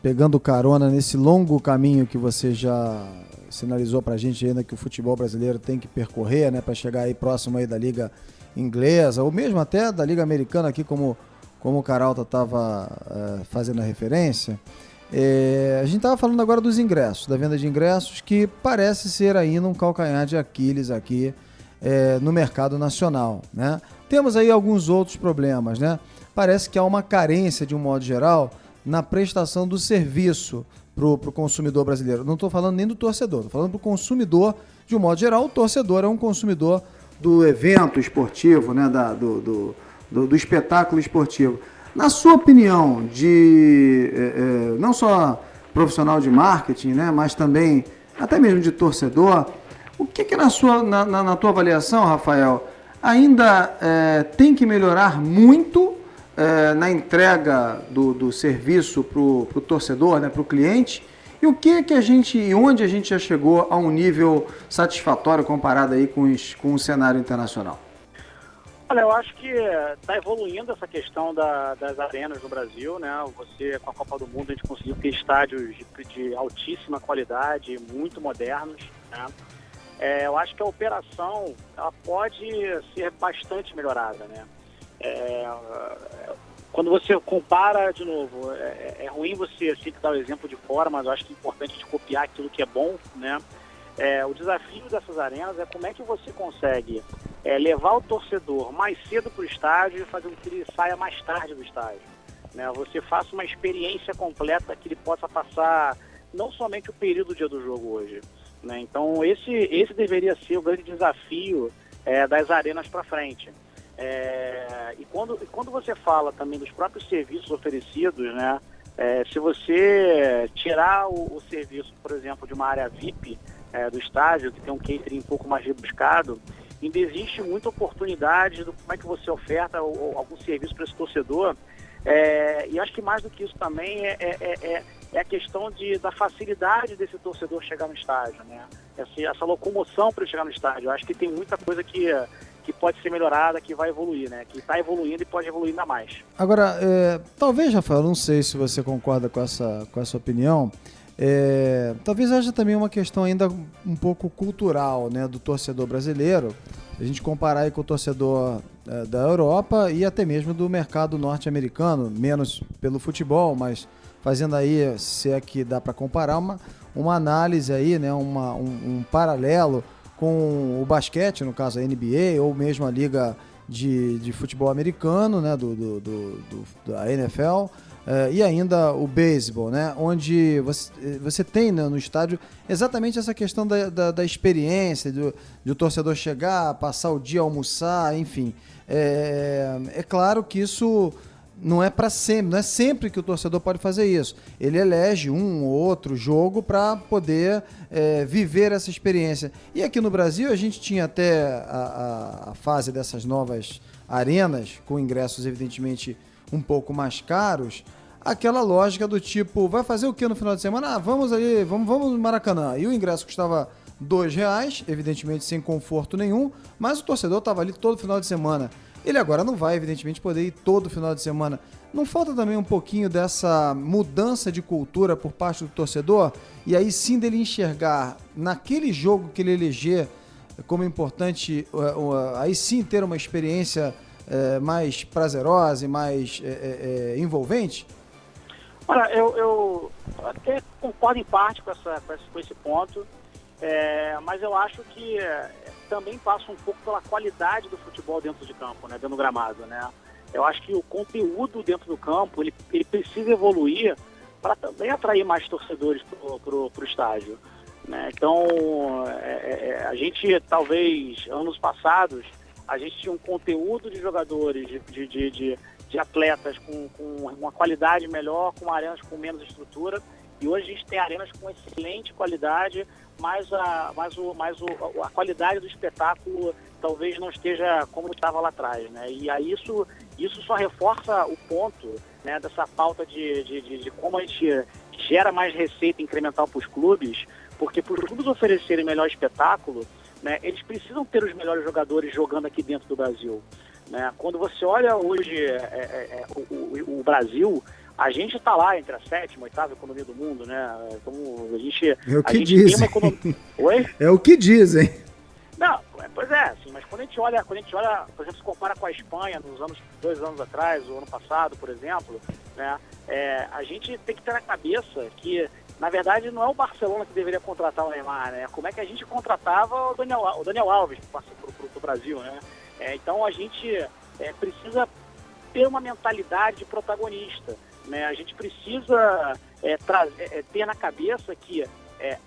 pegando carona nesse longo caminho que você já sinalizou pra gente ainda que o futebol brasileiro tem que percorrer, né, para chegar aí próximo aí da Liga Inglesa, ou mesmo até da Liga Americana aqui, como o Caralta estava fazendo a referência. A gente estava falando agora dos ingressos, da venda de ingressos, que parece ser ainda um calcanhar de Aquiles aqui no mercado nacional, né? Temos aí alguns outros problemas, né? Parece que há uma carência, de um modo geral, na prestação do serviço para o consumidor brasileiro. Não estou falando nem do torcedor, estou falando para o consumidor, de um modo geral. O torcedor é um consumidor do evento esportivo, né? Do espetáculo esportivo. Na sua opinião, não só profissional de marketing, né, mas também até mesmo de torcedor, o que na tua avaliação, Rafael, ainda tem que melhorar muito na entrega do serviço para o torcedor, né, para o cliente? E onde a gente já chegou a um nível satisfatório comparado aí com o cenário internacional? Olha, eu acho que está evoluindo essa questão das arenas no Brasil, né? Com a Copa do Mundo, a gente conseguiu ter estádios de altíssima qualidade, muito modernos, né? Eu acho que a operação ela pode ser bastante melhorada, né? Quando você compara, de novo, é ruim você dar o exemplo de fora, mas eu acho que é importante de copiar aquilo que é bom, né? O desafio dessas arenas é como é que você consegue levar o torcedor mais cedo para o estádio e fazer com que ele saia mais tarde do estádio, né? Você faça uma experiência completa que ele possa passar não somente o período do dia do jogo hoje, né? Então esse deveria ser o grande desafio das arenas para frente. E quando você fala também dos próprios serviços oferecidos, né? Se você tirar o serviço, por exemplo, de uma área VIP do estádio, que tem um catering um pouco mais rebuscado, ainda existe muita oportunidade do como é que você oferta algum serviço para esse torcedor. E acho que mais do que isso também é a questão da facilidade desse torcedor chegar no estádio, né? Essa locomoção para ele chegar no estádio. Eu acho que tem muita coisa que que pode ser melhorada, que vai evoluir, né? Que está evoluindo e pode evoluir ainda mais. Agora, talvez, Rafael, não sei se você concorda com essa opinião, talvez haja também uma questão ainda um pouco cultural, né, do torcedor brasileiro. A gente comparar aí com o torcedor da Europa e até mesmo do mercado norte-americano, menos pelo futebol, mas fazendo aí, se é que dá para comparar, uma análise aí, né, um paralelo com o basquete, no caso a NBA, ou mesmo a liga de futebol americano, né, da NFL, e ainda o beisebol, né, onde você tem, né, no estádio exatamente essa questão da experiência, de o torcedor chegar, passar o dia, almoçar, enfim. É claro que isso não é para sempre, não é sempre que o torcedor pode fazer isso. Ele elege um ou outro jogo para poder viver essa experiência. E aqui no Brasil a gente tinha até a fase dessas novas arenas, com ingressos evidentemente um pouco mais caros, aquela lógica do tipo, vai fazer o que no final de semana? Vamos ali, vamos no Maracanã. E o ingresso custava R$2, evidentemente sem conforto nenhum, mas o torcedor estava ali todo final de semana. Ele agora não vai, evidentemente, poder ir todo final de semana. Não falta também um pouquinho dessa mudança de cultura por parte do torcedor? E aí sim dele enxergar naquele jogo que ele eleger como importante, aí sim ter uma experiência mais prazerosa e mais envolvente? Olha, eu até concordo em parte com esse ponto, mas eu acho que também passa um pouco pela qualidade do futebol dentro de campo, né, dentro do gramado, né? Eu acho que o conteúdo dentro do campo, ele precisa evoluir para também atrair mais torcedores pro estádio, né? Então, a gente, talvez, anos passados, a gente tinha um conteúdo de jogadores, de atletas com uma qualidade melhor, com arenas com menos estrutura, e hoje a gente tem arenas com excelente qualidade, mas a qualidade do espetáculo talvez não esteja como estava lá atrás, né? E aí isso só reforça o ponto, né, dessa pauta de como a gente gera mais receita incremental para os clubes, porque para os clubes oferecerem melhor espetáculo, né, eles precisam ter os melhores jogadores jogando aqui dentro do Brasil, né? Quando você olha hoje o Brasil, a gente está lá entre a 7ª e 8ª economia do mundo, né? Então, a gente tem uma economia... Oi? É o que dizem. Não, pois é, assim, mas quando a gente olha, por exemplo, se compara com a Espanha nos 2 anos atrás, o ano passado, por exemplo, né? A gente tem que ter na cabeça que, na verdade, não é o Barcelona que deveria contratar o Neymar, né? Como é que a gente contratava o Daniel Alves, que passou pro Brasil, né? Então a gente precisa ter uma mentalidade de protagonista, né? A gente precisa ter na cabeça que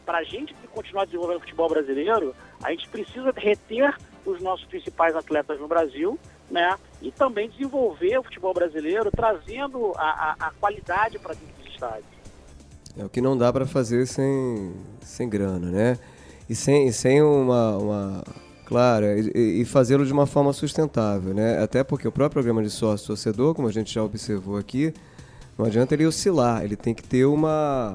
para a gente continuar desenvolvendo o futebol brasileiro, a gente precisa reter os nossos principais atletas no Brasil, né? E também desenvolver o futebol brasileiro, trazendo a qualidade para dentro dos estádios. É o que não dá para fazer sem grana, né? E sem uma claro, e fazê-lo de uma forma sustentável, né? Até porque o próprio programa de sócio-torcedor, como a gente já observou aqui, não adianta ele oscilar, ele tem que ter uma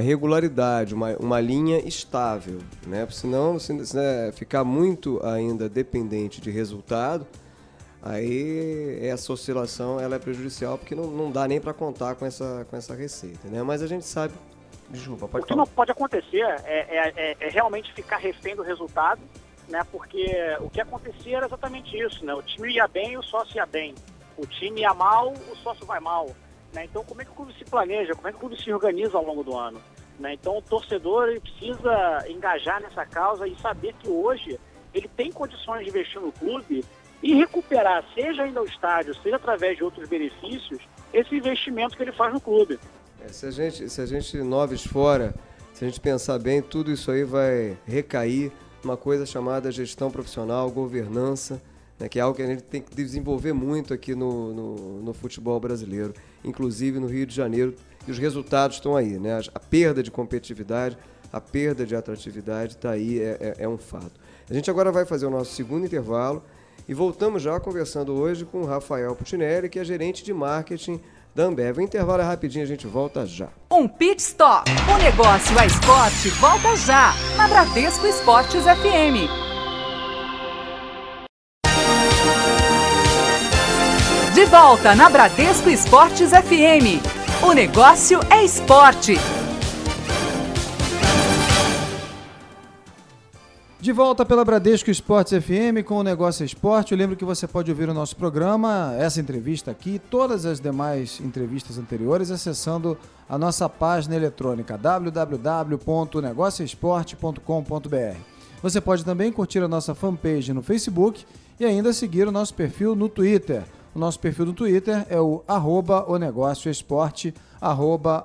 regularidade, uma linha estável, né? Porque senão, se ficar muito ainda dependente de resultado, aí essa oscilação ela é prejudicial, porque não dá nem para contar com essa receita, né? Mas a gente sabe... Desculpa, pode falar. O que não pode acontecer é realmente ficar refém do resultado, né? Porque o que acontecia era exatamente isso, né? O time ia bem, o sócio ia bem. O time ia mal, o sócio vai mal, né? Então, como é que o clube se planeja? Como é que o clube se organiza ao longo do ano, né? Então, o torcedor ele precisa engajar nessa causa e saber que hoje ele tem condições de investir no clube e recuperar, seja indo ao estádio, seja através de outros benefícios, esse investimento que ele faz no clube. Se a gente noves fora, se a gente pensar bem, tudo isso aí vai recair numa coisa chamada gestão profissional, governança, né, que é algo que a gente tem que desenvolver muito aqui no futebol brasileiro, inclusive no Rio de Janeiro, e os resultados estão aí, né? A perda de competitividade, a perda de atratividade está aí, é um fato. A gente agora vai fazer o nosso segundo intervalo e voltamos já conversando hoje com o Rafael Putinelli, que é gerente de marketing da Ambev. O intervalo é rapidinho, a gente volta já. Um pit stop. O negócio é esporte, volta já. Na Bradesco Esportes FM. De volta na Bradesco Esportes FM. O negócio é esporte. De volta pela Bradesco Esportes FM com o Negócio é Esporte. Eu lembro que você pode ouvir o nosso programa, essa entrevista aqui e todas as demais entrevistas anteriores acessando a nossa página eletrônica www.negocioesporte.com.br. Você pode também curtir a nossa fanpage no Facebook e ainda seguir o nosso perfil no Twitter. O nosso perfil no Twitter é o @onegocioesporte,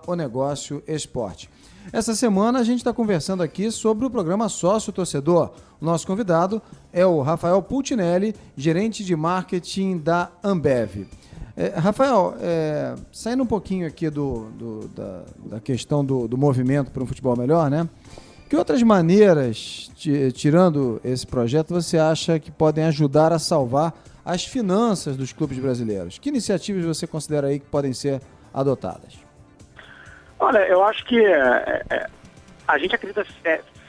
@onegocioesporte. Essa semana a gente está conversando aqui sobre o programa Sócio Torcedor. O nosso convidado é o Rafael Puccinelli, gerente de marketing da Ambev. Rafael, saindo um pouquinho aqui da questão do movimento para um futebol melhor, né? Que outras maneiras, tirando esse projeto, você acha que podem ajudar a salvar as finanças dos clubes brasileiros? Que iniciativas você considera aí que podem ser adotadas? Olha, eu acho que a gente acredita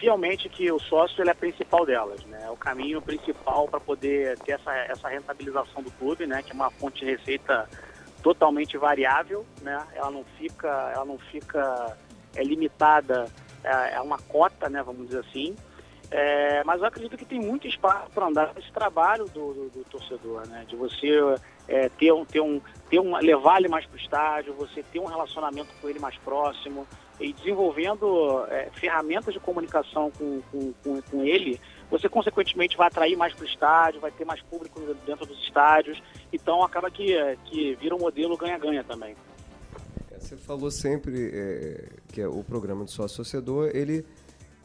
fielmente que o sócio ele é a principal delas, né? É o caminho principal para poder ter essa rentabilização do clube, né? Que é uma fonte de receita totalmente variável, né? Ela não fica limitada a uma cota, né? Vamos dizer assim. Mas eu acredito que tem muito espaço para andar esse trabalho do torcedor, né? De você levar ele mais para o estádio, você ter um relacionamento com ele mais próximo e desenvolvendo ferramentas de comunicação com ele, você consequentemente vai atrair mais para o estádio, vai ter mais público dentro dos estádios, então acaba que vira um modelo ganha-ganha também. Você falou sempre que o programa de sócio-torcedor, ele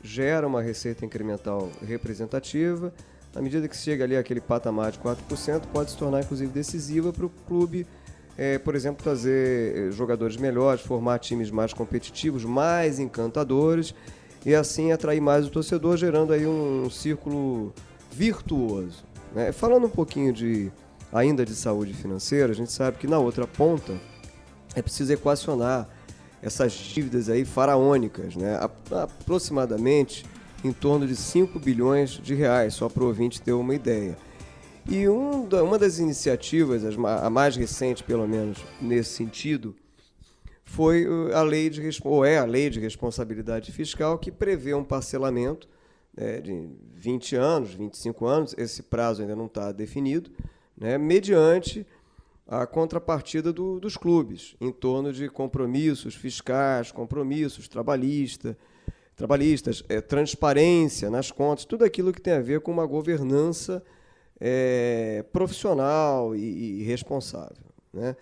gera uma receita incremental representativa. À medida que chega ali aquele patamar de 4%, pode se tornar inclusive decisiva para o clube, por exemplo, trazer jogadores melhores, formar times mais competitivos, mais encantadores e assim atrair mais o torcedor, gerando aí um círculo virtuoso, né? Falando um pouquinho ainda de saúde financeira, a gente sabe que na outra ponta é preciso equacionar essas dívidas aí faraônicas, né? Aproximadamente em torno de 5 bilhões de reais, só para o ouvinte ter uma ideia. E uma das iniciativas, a mais recente pelo menos nesse sentido, foi a lei de responsabilidade fiscal, que prevê um parcelamento de 20 anos, 25 anos, esse prazo ainda não está definido, né? Mediante a contrapartida dos clubes, em torno de compromissos fiscais, compromissos trabalhistas, transparência nas contas, tudo aquilo que tem a ver com uma governança profissional e responsável, né?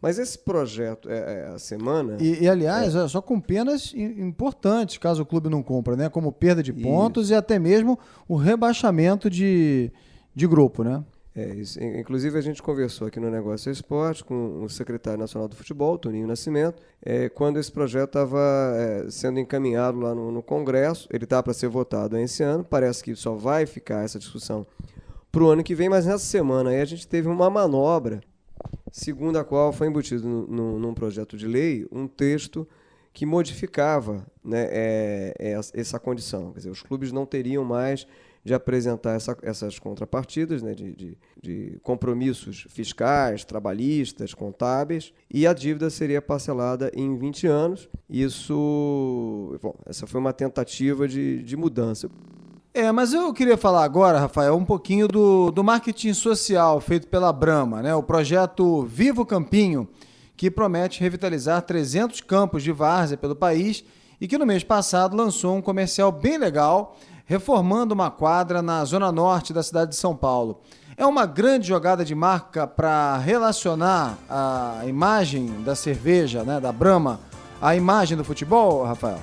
Mas esse projeto, a semana... E aliás, só com penas importantes, caso o clube não cumpra, né? Como perda de pontos e até mesmo o rebaixamento de grupo, né? Isso. Inclusive, a gente conversou aqui no Negócio é Esporte com o secretário nacional do futebol, Toninho Nascimento, quando esse projeto estava sendo encaminhado lá no Congresso. Ele está para ser votado esse ano, parece que só vai ficar essa discussão para o ano que vem, mas nessa semana aí a gente teve uma manobra, segundo a qual foi embutido num projeto de lei um texto que modificava, né, essa condição. Quer dizer, os clubes não teriam mais de apresentar essas contrapartidas, né, de compromissos fiscais, trabalhistas, contábeis, e a dívida seria parcelada em 20 anos. Essa foi uma tentativa de mudança. Mas eu queria falar agora, Rafael, um pouquinho do marketing social feito pela Brahma, né? O projeto Viva o Campinho, que promete revitalizar 300 campos de várzea pelo país e que no mês passado lançou um comercial bem legal, reformando uma quadra na zona norte da cidade de São Paulo. É uma grande jogada de marca para relacionar a imagem da cerveja, né, da Brahma, à imagem do futebol, Rafael?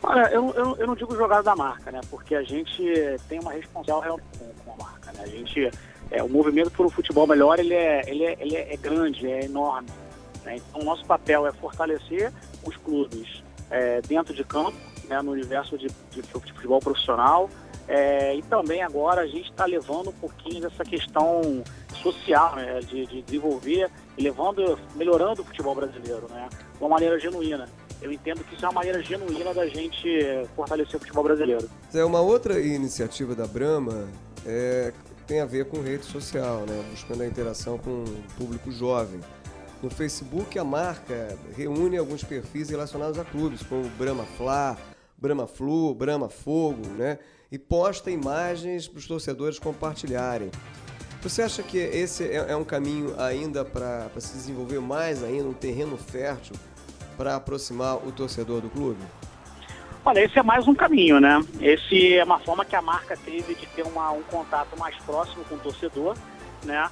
Olha, eu não digo jogada da marca, né? Porque a gente tem uma responsabilidade com a marca, né? O movimento pelo futebol melhor, ele é grande, é enorme, né? Então, o nosso papel é fortalecer os clubes dentro de campo, né, no universo de futebol profissional, e também agora a gente está levando um pouquinho dessa questão social, né, de desenvolver, melhorando o futebol brasileiro, né, de uma maneira genuína. Eu entendo que isso é uma maneira genuína da gente fortalecer o futebol brasileiro. Uma outra iniciativa da Brahma tem a ver com rede social, né? Buscando a interação com o público jovem. No Facebook, a marca reúne alguns perfis relacionados a clubes, como Brahma Fla, Brahma Flu, Brahma Fogo, né? E posta imagens para os torcedores compartilharem. Você acha que esse é um caminho ainda para se desenvolver mais ainda, um terreno fértil para aproximar o torcedor do clube? Olha, esse é mais um caminho, né? Esse é uma forma que a marca teve de ter um contato mais próximo com o torcedor, né?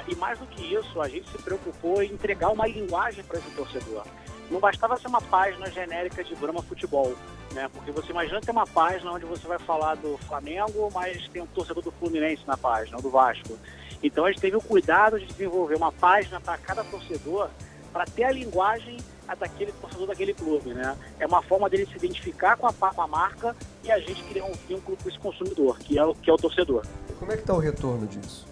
E mais do que isso, a gente se preocupou em entregar uma linguagem para esse torcedor. Não bastava ser uma página genérica de Brahma Futebol, né? Porque você imagina ter uma página onde você vai falar do Flamengo, mas tem um torcedor do Fluminense na página, ou do Vasco. Então a gente teve o cuidado de desenvolver uma página para cada torcedor, para ter a linguagem daquele torcedor daquele clube, né? É uma forma dele se identificar com a marca e a gente criar um vínculo com esse consumidor, que é o torcedor. E como é que está o retorno disso?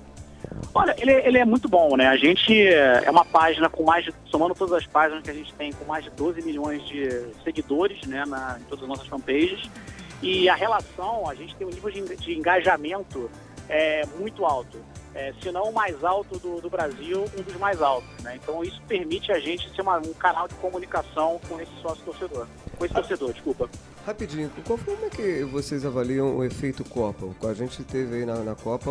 Olha, ele é muito bom, né? A gente é uma página com somando todas as páginas que a gente tem, com mais de 12 milhões de seguidores, né, em todas as nossas fanpages. E a relação, a gente tem um nível de engajamento muito alto. Se não o mais alto do Brasil, um dos mais altos, né? Então isso permite a gente ser um canal de comunicação com esse sócio-torcedor. Com esse torcedor, desculpa. Rapidinho, como é que vocês avaliam o efeito Copa? A gente teve aí na Copa,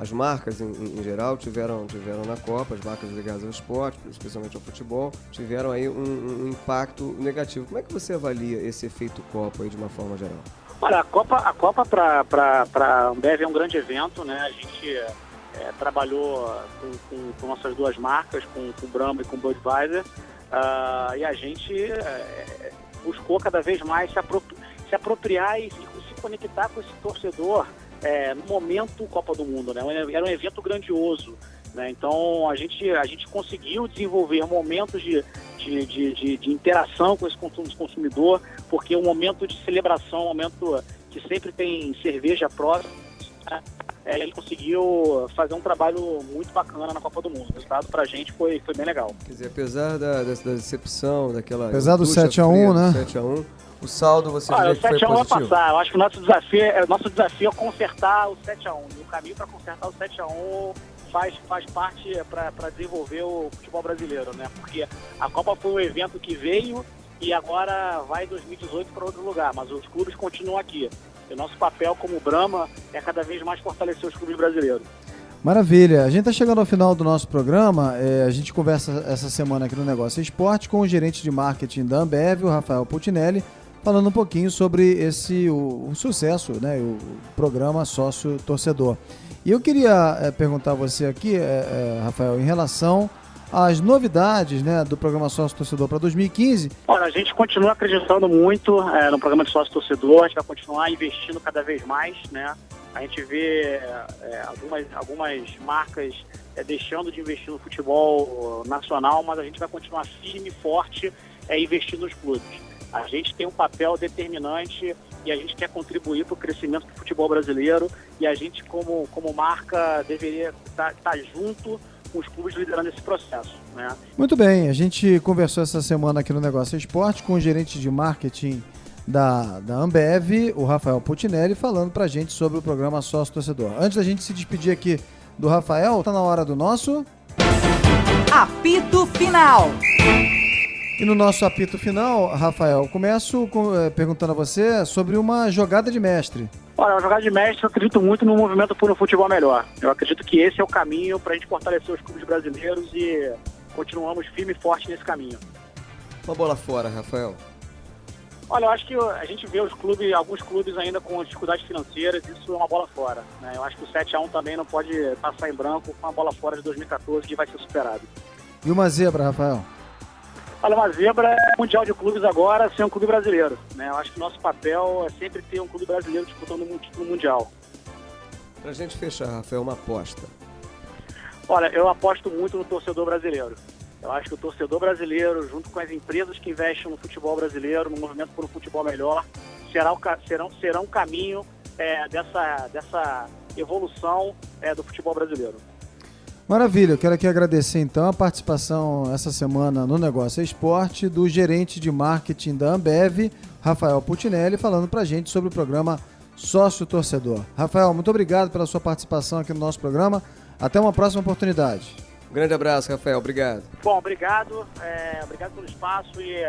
as marcas em geral tiveram na Copa, as marcas ligadas ao esporte, especialmente ao futebol, tiveram aí um impacto negativo. Como é que você avalia esse efeito Copa aí de uma forma geral? Olha, a Copa para a Ambev é um grande evento, né? A gente trabalhou com nossas duas marcas, com o Brahma e com o Budweiser, e a gente buscou cada vez mais se apropriar e se conectar com esse torcedor no momento Copa do Mundo, né? Era um evento grandioso, né? Então a gente conseguiu desenvolver momentos de interação com esse consumidor, porque é um momento de celebração, um momento que sempre tem cerveja próxima, né? Ele conseguiu fazer um trabalho muito bacana na Copa do Mundo. O resultado pra gente foi bem legal. Quer dizer, apesar da decepção, daquela... Apesar do 7-1, né? 7-1, o saldo você diria que foi positivo? O 7-1 vai passar. Eu acho que o nosso desafio é consertar o 7-1. E o caminho para consertar o 7-1 faz parte para desenvolver o futebol brasileiro, né? Porque a Copa foi um evento que veio e agora vai em 2018 para outro lugar, mas os clubes continuam aqui. E o nosso papel como Brahma é cada vez mais fortalecer os clubes brasileiros. Maravilha. A gente está chegando ao final do nosso programa. A gente conversa essa semana aqui no Negócio Esporte com o gerente de marketing da Ambev, o Rafael Putinelli, falando um pouquinho sobre o sucesso, né, o programa Sócio Torcedor. E eu queria perguntar a você aqui, Rafael, em relação às novidades, né, do programa Sócio Torcedor para 2015. Olha, a gente continua acreditando muito no programa de Sócio Torcedor, a gente vai continuar investindo cada vez mais, né? A gente vê algumas marcas deixando de investir no futebol nacional, mas a gente vai continuar firme e forte investindo nos clubes. A gente tem um papel determinante e a gente quer contribuir para o crescimento do futebol brasileiro e a gente, como marca, deveria estar junto com os clubes liderando esse processo, né? Muito bem, a gente conversou essa semana aqui no Negócio Esporte com o gerente de marketing da Ambev, o Rafael Putinelli, falando pra gente sobre o programa Sócio Torcedor. Antes da gente se despedir aqui do Rafael, tá na hora do nosso... Apito Final. E no nosso apito final, Rafael, começo perguntando a você sobre uma jogada de mestre. Olha, a jogada de mestre, eu acredito muito no movimento por um futebol melhor. Eu acredito que esse é o caminho para a gente fortalecer os clubes brasileiros e continuamos firme e forte nesse caminho. Uma bola fora, Rafael. Olha, eu acho que a gente vê alguns clubes ainda com dificuldades financeiras, isso é uma bola fora, né? Eu acho que o 7-1 também não pode passar em branco com uma bola fora de 2014 que vai ser superado. E uma zebra, Rafael? Olha, uma zebra é mundial de clubes agora ser um clube brasileiro, né? Eu acho que o nosso papel é sempre ter um clube brasileiro disputando um título mundial. Pra gente fechar, Rafael, uma aposta. Olha, eu aposto muito no torcedor brasileiro. Eu acho que o torcedor brasileiro, junto com as empresas que investem no futebol brasileiro, no movimento por um futebol melhor, serão um caminho dessa evolução do futebol brasileiro. Maravilha, eu quero aqui agradecer então a participação essa semana no Negócio Esporte do gerente de marketing da Ambev, Rafael Putinelli, falando pra gente sobre o programa sócio-torcedor. Rafael, muito obrigado pela sua participação aqui no nosso programa. Até uma próxima oportunidade. Um grande abraço, Rafael. Obrigado. Bom, obrigado. Obrigado pelo espaço e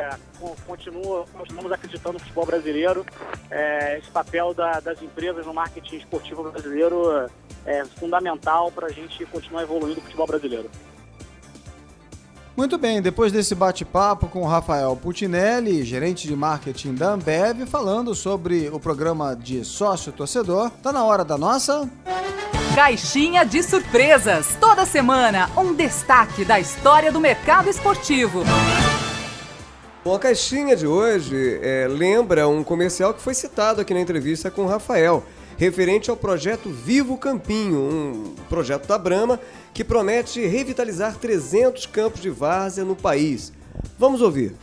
continuamos acreditando no futebol brasileiro. Esse papel das empresas no marketing esportivo brasileiro é fundamental para a gente continuar evoluindo o futebol brasileiro. Muito bem, depois desse bate-papo com o Rafael Putinelli, gerente de marketing da Ambev, falando sobre o programa de sócio-torcedor, tá na hora da nossa... Caixinha de surpresas. Toda semana, um destaque da história do mercado esportivo. Bom, a caixinha de hoje lembra um comercial que foi citado aqui na entrevista com o Rafael, referente ao projeto Vivo Campinho, um projeto da Brahma que promete revitalizar 300 campos de várzea no país. Vamos ouvir.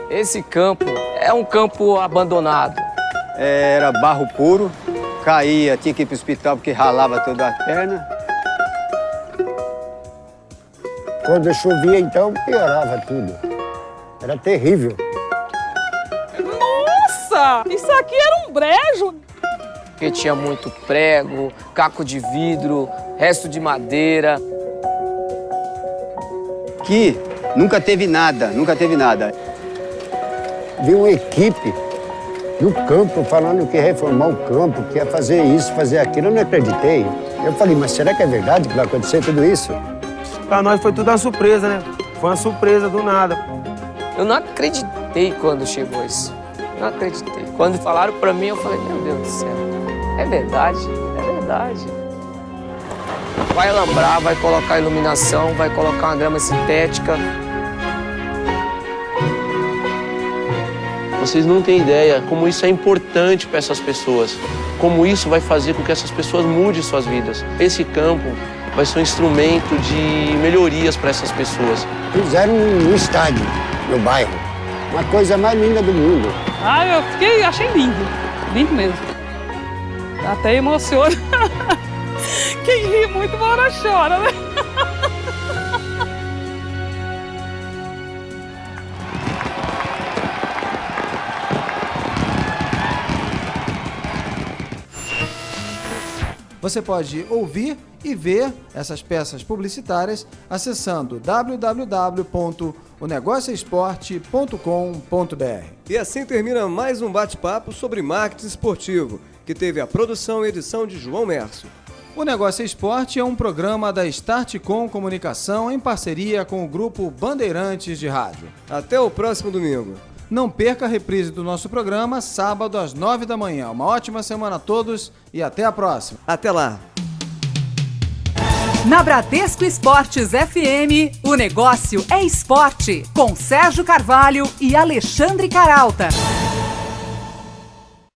Esse campo é um campo abandonado. Era barro puro, caía, tinha que ir para o hospital porque ralava toda a perna. Quando chovia, então, piorava tudo. Era terrível. Nossa! Isso aqui era um brejo! Porque tinha muito prego, caco de vidro, resto de madeira. Aqui nunca teve nada, nunca teve nada. Vi uma equipe no campo falando que ia reformar o campo, que ia fazer isso, fazer aquilo. Eu não acreditei. Eu falei, mas será que é verdade que vai acontecer tudo isso? Pra nós foi tudo uma surpresa, né? Foi uma surpresa do nada. Eu não acreditei quando chegou isso. Não acreditei. Quando falaram pra mim, eu falei, meu Deus do céu. É verdade, é verdade. Vai alambrar, vai colocar iluminação, vai colocar uma grama sintética. Vocês não têm ideia como isso é importante para essas pessoas, como isso vai fazer com que essas pessoas mudem suas vidas. Esse campo vai ser um instrumento de melhorias para essas pessoas. Fizeram um estádio no bairro, uma coisa mais linda do mundo. Eu achei lindo, lindo mesmo. Até emociona. Quem ri muito, uma hora chora, né? Você pode ouvir e ver essas peças publicitárias acessando www.onegocioesporte.com.br. E assim termina mais um bate-papo sobre marketing esportivo, que teve a produção e edição de João Mércio. O Negócio Esporte é um programa da Startcom Comunicação em parceria com o grupo Bandeirantes de Rádio. Até o próximo domingo. Não perca a reprise do nosso programa sábado às 9 da manhã. Uma ótima semana a todos e até a próxima. Até lá. Na Bradesco Esportes FM, o negócio é esporte, com Sérgio Carvalho e Alexandre Caralta.